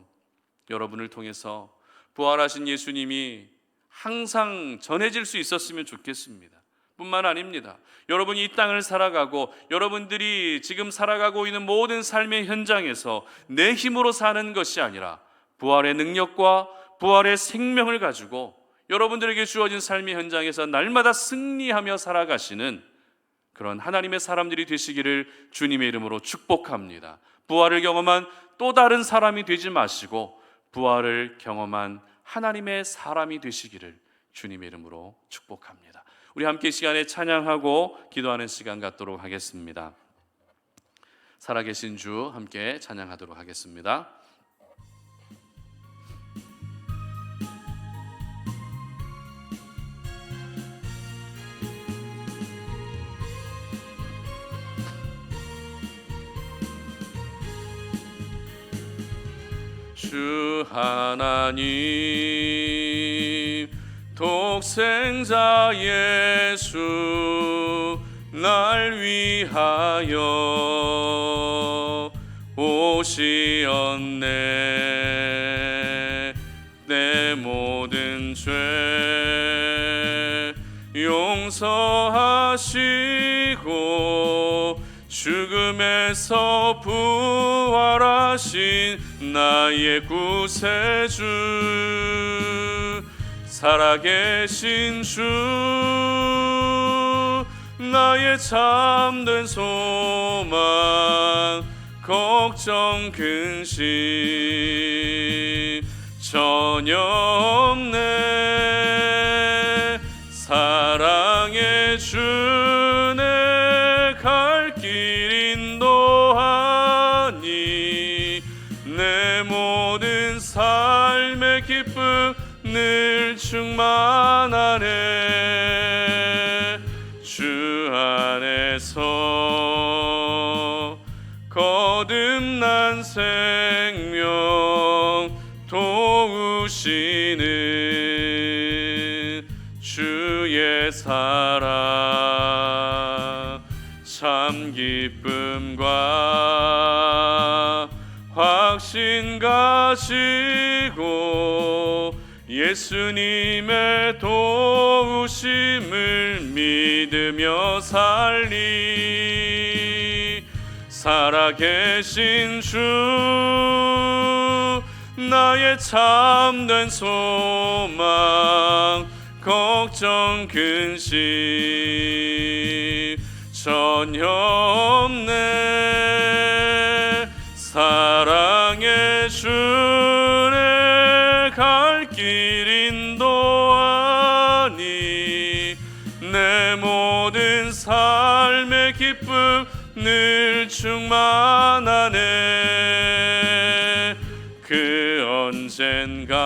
여러분을 통해서 부활하신 예수님이 항상 전해질 수 있었으면 좋겠습니다. 뿐만 아닙니다. 여러분이 이 땅을 살아가고 여러분들이 지금 살아가고 있는 모든 삶의 현장에서 내 힘으로 사는 것이 아니라 부활의 능력과 부활의 생명을 가지고 여러분들에게 주어진 삶의 현장에서 날마다 승리하며 살아가시는 그런 하나님의 사람들이 되시기를 주님의 이름으로 축복합니다. 부활을 경험한 또 다른 사람이 되지 마시고 부활을 경험한 하나님의 사람이 되시기를 주님의 이름으로 축복합니다. 우리 함께 이 시간에 찬양하고 기도하는 시간 갖도록 하겠습니다. 살아계신 주 함께 찬양하도록 하겠습니다. 주 하나님 독생자 예수 날 위하여 오시었네. 내 모든 죄 용서하시고 죽음에서 부활하신 나의 구세주 살아계신 주 나의 참된 소망 걱정 근심 전혀 없네. 사랑의 주내 갈 길 인도하니 내 모든 삶의 기쁨 늘 충만하네. 주 안에서 거듭난 생명 도우시는 주의 사랑 참 기쁨과 확신 가지고 예수님의 도우심을 믿으며 살리. 살아계신 주 나의 참된 소망 걱정 근심 전혀 없네. 사랑의 주내 갈 길 인도하니 내 모든 삶의 기쁨 늘 충만하네. 그 언젠가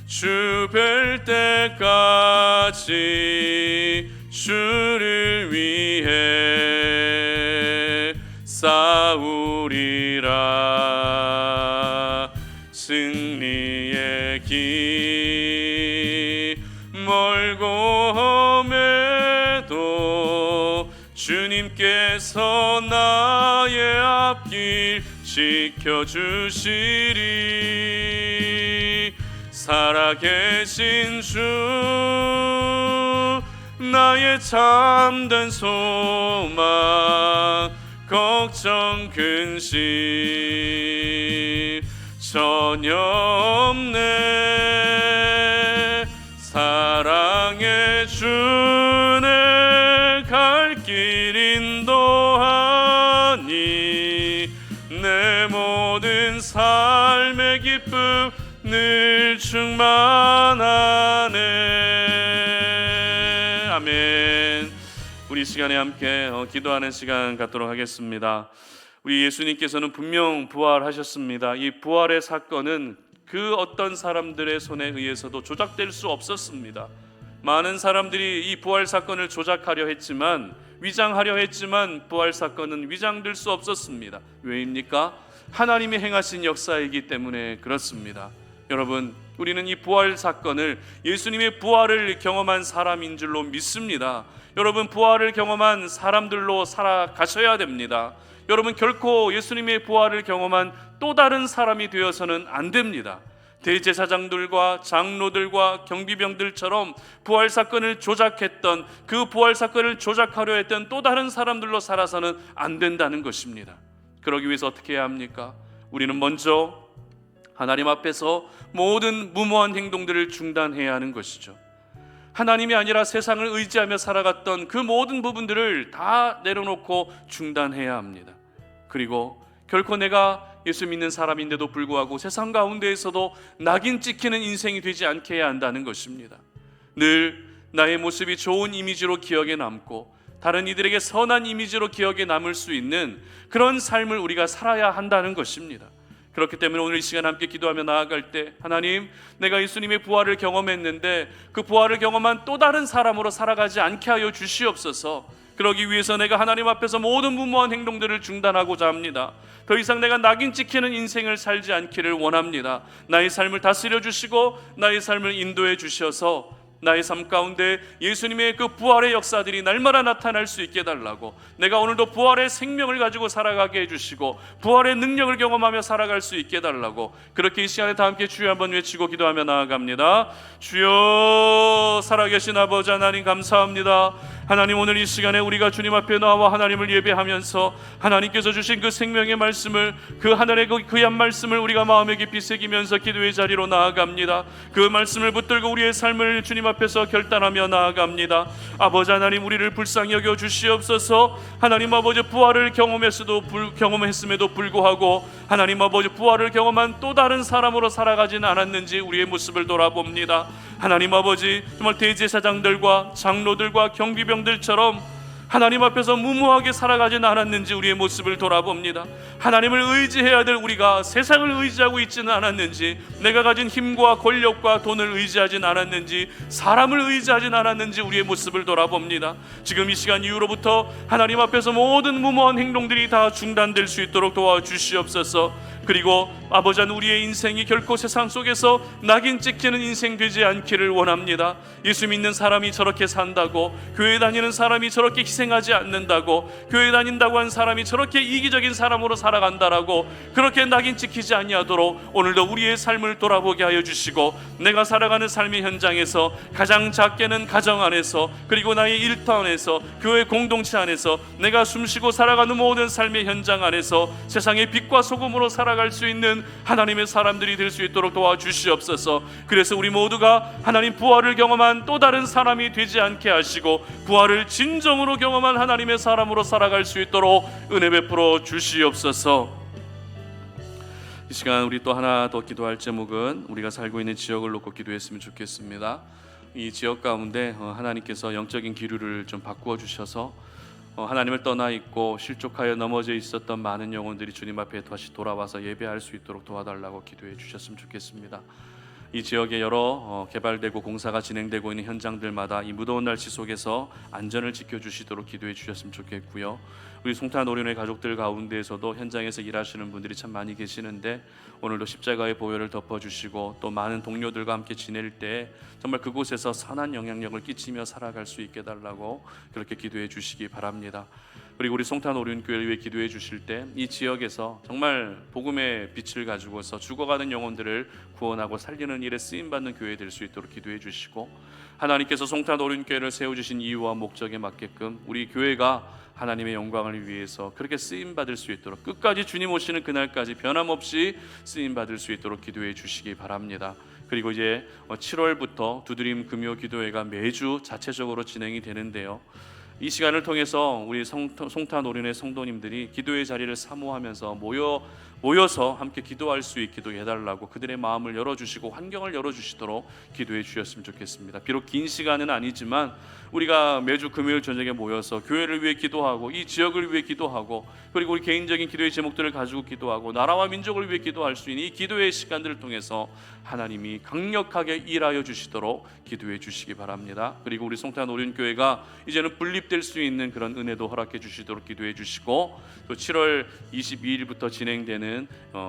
주 뵐 때까지 주를 위해 싸우리라. 승리의 길 멀고 험해도 주님께서 나의 앞길 지켜주시리. 살아계신 주 나의 참된 소망 걱정 근심 전혀 없네. 사랑의 주내 갈 길 인도하니 내 모든 삶의 기쁨 늘 충만하네. 아멘. 우리 시간에 함께 기도하는 시간 갖도록 하겠습니다. 우리 예수님께서는 분명 부활하셨습니다. 이 부활의 사건은 그 어떤 사람들의 손에 의해서도 조작될 수 없었습니다. 많은 사람들이 이 부활 사건을 조작하려 했지만, 위장하려 했지만 부활 사건은 위장될 수 없었습니다. 왜입니까? 하나님이 행하신 역사이기 때문에 그렇습니다. 여러분, 우리는 이 부활 사건을 예수님의 부활을 경험한 사람인 줄로 믿습니다. 여러분, 부활을 경험한 사람들로 살아가셔야 됩니다. 여러분, 결코 예수님의 부활을 경험한 또 다른 사람이 되어서는 안 됩니다. 대제사장들과 장로들과 경비병들처럼 부활 사건을 조작했던, 그 부활 사건을 조작하려 했던 또 다른 사람들로 살아서는 안 된다는 것입니다. 그러기 위해서 어떻게 해야 합니까? 우리는 먼저 하나님 앞에서 모든 무모한 행동들을 중단해야 하는 것이죠. 하나님이 아니라 세상을 의지하며 살아갔던 그 모든 부분들을 다 내려놓고 중단해야 합니다. 그리고 결코 내가 예수 믿는 사람인데도 불구하고 세상 가운데에서도 낙인 찍히는 인생이 되지 않게 해야 한다는 것입니다. 늘 나의 모습이 좋은 이미지로 기억에 남고 다른 이들에게 선한 이미지로 기억에 남을 수 있는 그런 삶을 우리가 살아야 한다는 것입니다. 그렇기 때문에 오늘 이 시간 함께 기도하며 나아갈 때, 하나님, 내가 예수님의 부활을 경험했는데 그 부활을 경험한 또 다른 사람으로 살아가지 않게 하여 주시옵소서. 그러기 위해서 내가 하나님 앞에서 모든 무모한 행동들을 중단하고자 합니다. 더 이상 내가 낙인 찍히는 인생을 살지 않기를 원합니다. 나의 삶을 다스려 주시고 나의 삶을 인도해 주셔서 나의 삶 가운데 예수님의 그 부활의 역사들이 날마다 나타날 수 있게 해달라고, 내가 오늘도 부활의 생명을 가지고 살아가게 해주시고 부활의 능력을 경험하며 살아갈 수 있게 해달라고, 그렇게 이 시간에 다 함께 주여 한번 외치고 기도하며 나아갑니다. 주여, 살아계신 아버지 하나님 감사합니다. 하나님, 오늘 이 시간에 우리가 주님 앞에 나와 하나님을 예배하면서 하나님께서 주신 그 생명의 말씀을, 그 하늘의 그 귀한 말씀을 우리가 마음에 깊이 새기면서 기도의 자리로 나아갑니다. 그 말씀을 붙들고 우리의 삶을 주님 앞에서 결단하며 나아갑니다. 아버지 하나님, 우리를 불쌍히 여겨 주시옵소서. 하나님 아버지, 부활을 경험했음에도 불구하고 하나님 아버지, 부활을 경험한 또 다른 사람으로 살아가지는 않았는지 우리의 모습을 돌아봅니다. 하나님 아버지, 정말 대제사장들과 장로들과 경비병들처럼 하나님 앞에서 무모하게 살아가지는 않았는지 우리의 모습을 돌아봅니다. 하나님을 의지해야 될 우리가 세상을 의지하고 있지는 않았는지, 내가 가진 힘과 권력과 돈을 의지하진 않았는지, 사람을 의지하진 않았는지 우리의 모습을 돌아봅니다. 지금 이 시간 이후로부터 하나님 앞에서 모든 무모한 행동들이 다 중단될 수 있도록 도와주시옵소서. 그리고 아버지, 우리의 인생이 결코 세상 속에서 낙인 찍히는 인생 되지 않기를 원합니다. 예수 믿는 사람이 저렇게 산다고, 교회 다니는 사람이 저렇게 희생하지 않는다고, 교회 다닌다고 한 사람이 저렇게 이기적인 사람으로 살아간다라고 그렇게 낙인 찍히지 아니하도록 오늘도 우리의 삶을 돌아보게 하여 주시고, 내가 살아가는 삶의 현장에서 가장 작게는 가정 안에서, 그리고 나의 일터 안에서, 교회 공동체 안에서, 내가 숨쉬고 살아가는 모든 삶의 현장 안에서 세상의 빛과 소금으로 살아갈 수 있는 하나님의 사람들이 될 수 있도록 도와주시옵소서. 그래서 우리 모두가 하나님 부활을 경험한 또 다른 사람이 되지 않게 하시고 부활을 진정으로 경험한 하나님의 사람으로 살아갈 수 있도록 은혜 베풀어 주시옵소서. 이 시간 우리 또 하나 더 기도할 제목은 우리가 살고 있는 지역을 놓고 기도했으면 좋겠습니다. 이 지역 가운데 하나님께서 영적인 기류를 좀 바꾸어 주셔서 하나님을 떠나 있고 실족하여 넘어져 있었던 많은 영혼들이 주님 앞에 다시 돌아와서 예배할 수 있도록 도와달라고 기도해 주셨으면 좋겠습니다. 이 지역에 여러 개발되고 공사가 진행되고 있는 현장들마다 이 무더운 날씨 속에서 안전을 지켜주시도록 기도해 주셨으면 좋겠고요. 우리 송탄 오륜의 가족들 가운데에서도 현장에서 일하시는 분들이 참 많이 계시는데 오늘도 십자가의 보혈을 덮어주시고 또 많은 동료들과 함께 지낼 때 정말 그곳에서 선한 영향력을 끼치며 살아갈 수 있게 달라고 그렇게 기도해 주시기 바랍니다. 그리고 우리 송탄 오륜교회를 위해 기도해 주실 때 이 지역에서 정말 복음의 빛을 가지고서 죽어가는 영혼들을 구원하고 살리는 일에 쓰임받는 교회 될 수 있도록 기도해 주시고, 하나님께서 송탄 오륜교회를 세워주신 이유와 목적에 맞게끔 우리 교회가 하나님의 영광을 위해서 그렇게 쓰임받을 수 있도록 끝까지 주님 오시는 그날까지 변함없이 쓰임받을 수 있도록 기도해 주시기 바랍니다. 그리고 이제 7월부터 두드림 금요 기도회가 매주 자체적으로 진행이 되는데요, 이 시간을 통해서 우리 송탄 오륜의 성도님들이 기도의 자리를 사모하면서 모여서 함께 기도할 수 있기도 해달라고 그들의 마음을 열어주시고 환경을 열어주시도록 기도해 주셨으면 좋겠습니다. 비록 긴 시간은 아니지만 우리가 매주 금요일 저녁에 모여서 교회를 위해 기도하고 이 지역을 위해 기도하고 그리고 우리 개인적인 기도의 제목들을 가지고 기도하고 나라와 민족을 위해 기도할 수 있는 이 기도의 시간들을 통해서 하나님이 강력하게 일하여 주시도록 기도해 주시기 바랍니다. 그리고 우리 송탄 오륜교회가 이제는 분립될 수 있는 그런 은혜도 허락해 주시도록 기도해 주시고, 또 7월 22일부터 진행되는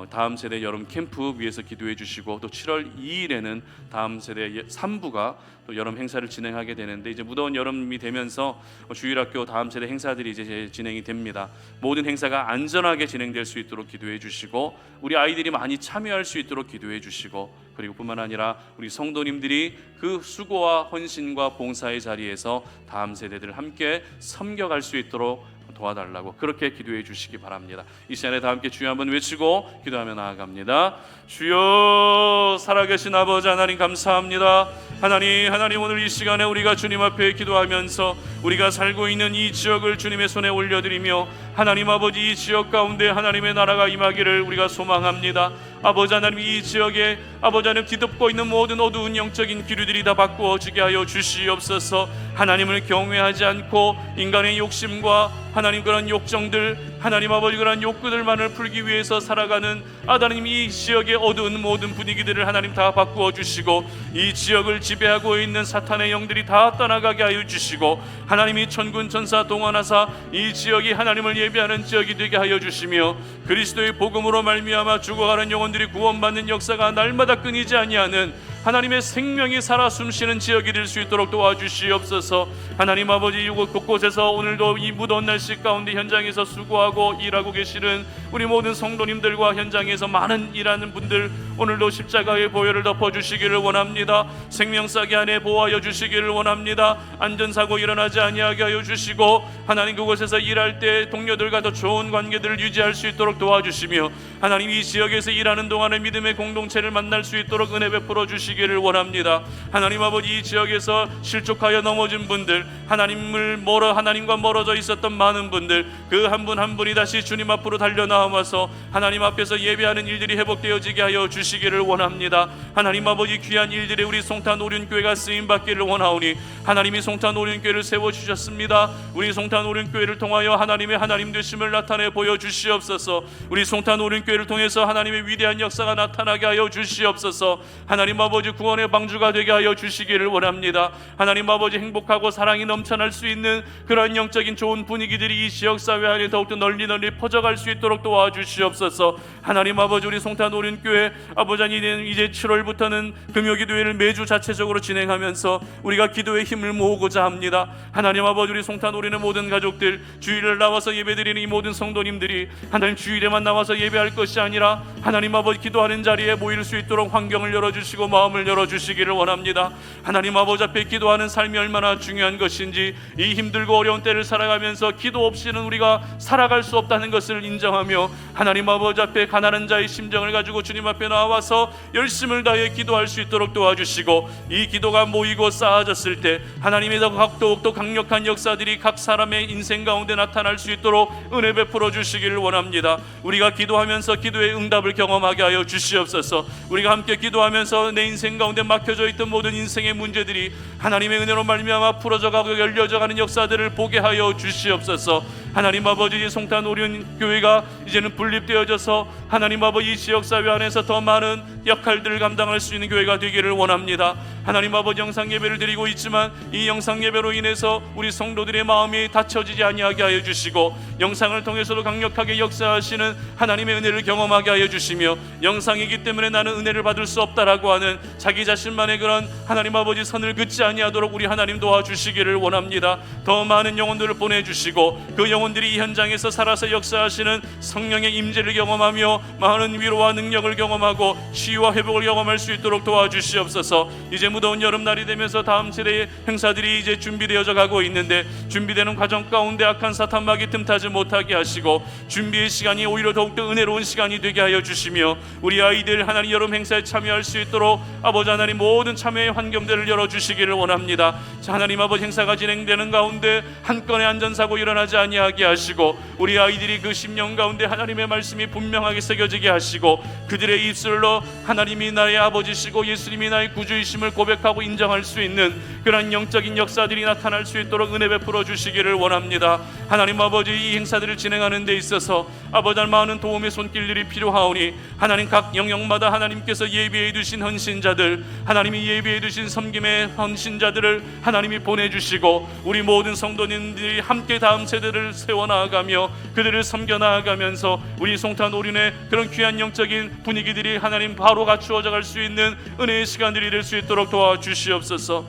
다음 세대 여름 캠프 위해서 기도해 주시고, 또 7월 2일에는 다음 세대 3부가 또 여름 행사를 진행하게 되는데, 이제 무더운 여름이 되면서 주일학교 다음 세대 행사들이 이제 진행이 됩니다. 모든 행사가 안전하게 진행될 수 있도록 기도해 주시고, 우리 아이들이 많이 참여할 수 있도록 기도해 주시고, 그리고 뿐만 아니라 우리 성도님들이 그 수고와 헌신과 봉사의 자리에서 다음 세대들을 함께 섬겨갈 수 있도록 도와달라고 그렇게 기도해 주시기 바랍니다. 이 시간에 다 함께 주여 한번 외치고 기도하며 나아갑니다. 주여, 살아계신 아버지 하나님 감사합니다. 하나님 오늘 이 시간에 우리가 주님 앞에 기도하면서 우리가 살고 있는 이 지역을 주님의 손에 올려드리며 하나님 아버지 이 지역 가운데 하나님의 나라가 임하기를 우리가 소망합니다. 아버지 하나님 이 지역에 아버지 하나님 뒤덮고 있는 모든 어두운 영적인 기류들이 다 바꾸어지게 하여 주시옵소서. 하나님을 경외하지 않고 인간의 욕심과 하나님 그런 욕정들 하나님 아버지 그런 욕구들만을 풀기 위해서 살아가는 하나님 이 지역의 어두운 모든 분위기들을 하나님 다 바꾸어 주시고 이 지역을 지배하고 있는 사탄의 영들이 다 떠나가게 하여 주시고 하나님이 천군 천사 동원하사 이 지역이 하나님을 예배하는 지역이 되게 하여 주시며 그리스도의 복음으로 말미암아 죽어가는 영혼들이 구원받는 역사가 날마다 끊이지 아니하는 하나님의 생명이 살아 숨쉬는 지역이 될 수 있도록 도와주시옵소서. 하나님 아버지 이곳 곳곳에서 오늘도 이 무더운 날씨 가운데 현장에서 수고하고 일하고 계시는 우리 모든 성도님들과 현장에서 많은 일하는 분들 오늘도 십자가의 보혈을 덮어주시기를 원합니다. 생명사기 안에 보호하여 주시기를 원합니다. 안전사고 일어나지 아니하게 하여 주시고 하나님 그곳에서 일할 때 동료들과 더 좋은 관계들을 유지할 수 있도록 도와주시며 하나님 이 지역에서 일하는 동안에 믿음의 공동체를 만날 수 있도록 은혜 베풀어 주시기를 원합니다. 하나님 아버지 이 지역에서 실족하여 넘어진 분들 하나님과 멀어져 있었던 많은 분들 그 한 분 한 분이 다시 주님 앞으로 달려나와서 하나님 앞에서 예배하는 일들이 회복되어지게 하여 주시기를 원합니다. 하나님 아버지 귀한 일들에 우리 송탄 오륜교회가 쓰임받기를 원하오니 하나님이 송탄 오륜교회를 세워주셨습니다. 우리 송탄 오륜교회를 통하여 하나님의 하나님 되심을 나타내 보여주시옵소서. 우리 송탄 오륜교회를 통해서 하나님의 위대한 역사가 나타나게 하여 주시옵소서. 하나님 아버지 구원의 방주가 되게 하여 주시기를 원합니다. 하나님 아버지 행복하고 사랑이 넘쳐날 수 있는 그런 영적인 좋은 분위기들이 이 지역사회 안에 더욱더 널리 퍼져갈 수 있도록 도와주시옵소서. 하나님 아버지 우리 송탄 오륜교회 아버지 이제 7월부터는 금요기도회를 매주 자체적으로 진행하면서 우리가 기도의 힘을 모으고자 합니다. 하나님 아버지 우리 송탄 오륜의 모든 가족들 주일을 나와서 예배드리는 이 모든 성도님들이 하나님 주일에만 나와서 예배할 것이 아니라 하나님 아버지 기도하는 자리에 모일 수 있도록 환경을 열어주시고 마음을 열어주시기를 원합니다. 하나님 아버지 앞에 기도하는 삶이 얼마나 중요한 것인지 이 힘들고 어려운 때를 살아가면서 기도 없이는 우리가 살아갈 수 없다는 것을 인정하며 하나님 아버지 앞에 가난한 자의 심정을 가지고 주님 앞에 나와서 열심을 다해 기도할 수 있도록 도와주시고 이 기도가 모이고 쌓아졌을 때 하나님의 더욱더 강력한 역사들이 각 사람의 인생 가운데 나타날 수 있도록 은혜 베풀어 주시기를 원합니다. 우리가 기도하면서 기도의 응답을 경험하게 하여 주시옵소서. 우리가 함께 기도하면서 내 인생 가운데 막혀져 있던 모든 인생의 문제들이 하나님의 은혜로 말미암아 풀어져가고 열려져가는 역사들을 보게 하여 주시옵소서. 하나님 아버지 송탄 오륜교회가 이제는 분립되어져서 하나님 아버지 지역사회 안에서 더 많은 역할들을 감당할 수 있는 교회가 되기를 원합니다. 하나님 아버지 영상 예배를 드리고 있지만 이 영상 예배로 인해서 우리 성도들의 마음이 닫혀지지 아니하게 하여 주시고 영상을 통해서도 강력하게 역사하시는 하나님의 은혜를 경험하게 하여 주시며 영상이기 때문에 나는 은혜를 받을 수 없다라고 하는 자기 자신만의 그런 하나님 아버지 선을 긋지 아니하도록 우리 하나님 도와주시기를 원합니다. 더 많은 영혼들을 보내주시고 그 영혼들이 이 현장에서 살아서 역사하시는 성령의 임재를 경험하며 많은 위로와 능력을 경험하고 치유와 회복을 경험할 수 있도록 도와주시옵소서. 이제 무더운 여름날이 되면서 다음 세대의 행사들이 이제 준비되어져 가고 있는데 준비되는 과정 가운데 악한 사탄막이 틈타지 못하게 하시고 준비의 시간이 오히려 더욱더 은혜로운 시간이 되게 하여 주시며 우리 아이들 하나님 여름 행사에 참여할 수 있도록 아버지 하나님 모든 참여의 환경들을 열어주시기를 원합니다. 하나님 아버지 행사가 진행되는 가운데 한 건의 안전사고 일어나지 아니하게 하시고 우리 아이들이 그 10년 가운데 하나님의 말씀이 분명하게 새겨지게 하시고 그들의 입술로 하나님이 나의 아버지시고 예수님이 나의 구주이심을 고백하고 인정할 수 있는 그런 영적인 역사들이 나타날 수 있도록 은혜 베풀어 주시기를 원합니다. 하나님 아버지 이 행사들을 진행하는 데 있어서 아버지 많은 도움의 손길들이 필요하오니 하나님 각 영역마다 하나님께서 예비해 두신 헌신자들 하나님이 예비해 두신 섬김의 헌신자들을 하나님이 보내주시고 우리 모든 성도님들이 함께 다음 세대를 세워나가며 그들을 섬겨나가면서 우리 송탄 오륜의 그런 귀한 영적인 분위기들이 하나님 바로 갖추어져 갈 수 있는 은혜의 시간들이 될 수 있도록 도와주시옵소서.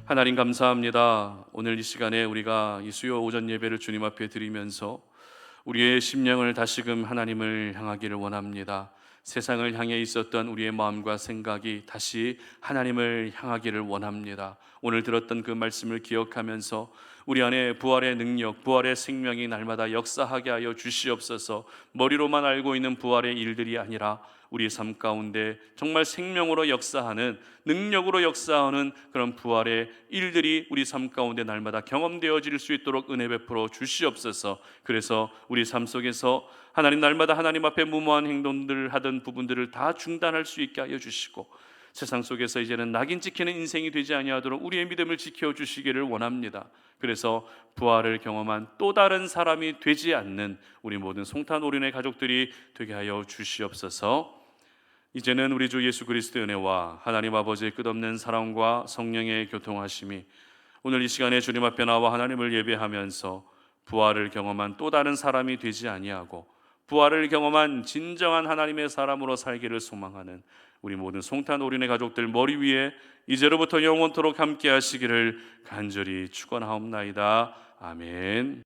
하나님 감사합니다. 오늘 이 시간에 우리가 이 수요 오전 예배를 주님 앞에 드리면서 우리의 심령을 다시금 하나님을 향하기를 원합니다. 세상을 향해 있었던 우리의 마음과 생각이 다시 하나님을 향하기를 원합니다. 오늘 들었던 그 말씀을 기억하면서 우리 안에 부활의 능력, 부활의 생명이 날마다 역사하게 하여 주시옵소서. 머리로만 알고 있는 부활의 일들이 아니라 우리 삶 가운데 정말 생명으로 역사하는, 능력으로 역사하는 그런 부활의 일들이 우리 삶 가운데 날마다 경험되어질 수 있도록 은혜 베풀어 주시옵소서. 그래서 우리 삶 속에서 하나님, 날마다 하나님 앞에 무모한 행동들을 하던 부분들을 다 중단할 수 있게 하여 주시고, 세상 속에서 이제는 낙인 찍히는 인생이 되지 아니하도록 우리의 믿음을 지켜주시기를 원합니다. 그래서 부활을 경험한 또 다른 사람이 되지 않는 우리 모든 송탄 오륜의 가족들이 되게 하여 주시옵소서. 이제는 우리 주 예수 그리스도의 은혜와 하나님 아버지의 끝없는 사랑과 성령의 교통하심이 오늘 이 시간에 주님 앞에 나와 하나님을 예배하면서 부활을 경험한 또 다른 사람이 되지 아니하고 부활을 경험한 진정한 하나님의 사람으로 살기를 소망하는 우리 모든 송탄 오륜의 가족들 머리 위에 이제로부터 영원토록 함께 하시기를 간절히 축원하옵나이다. 아멘.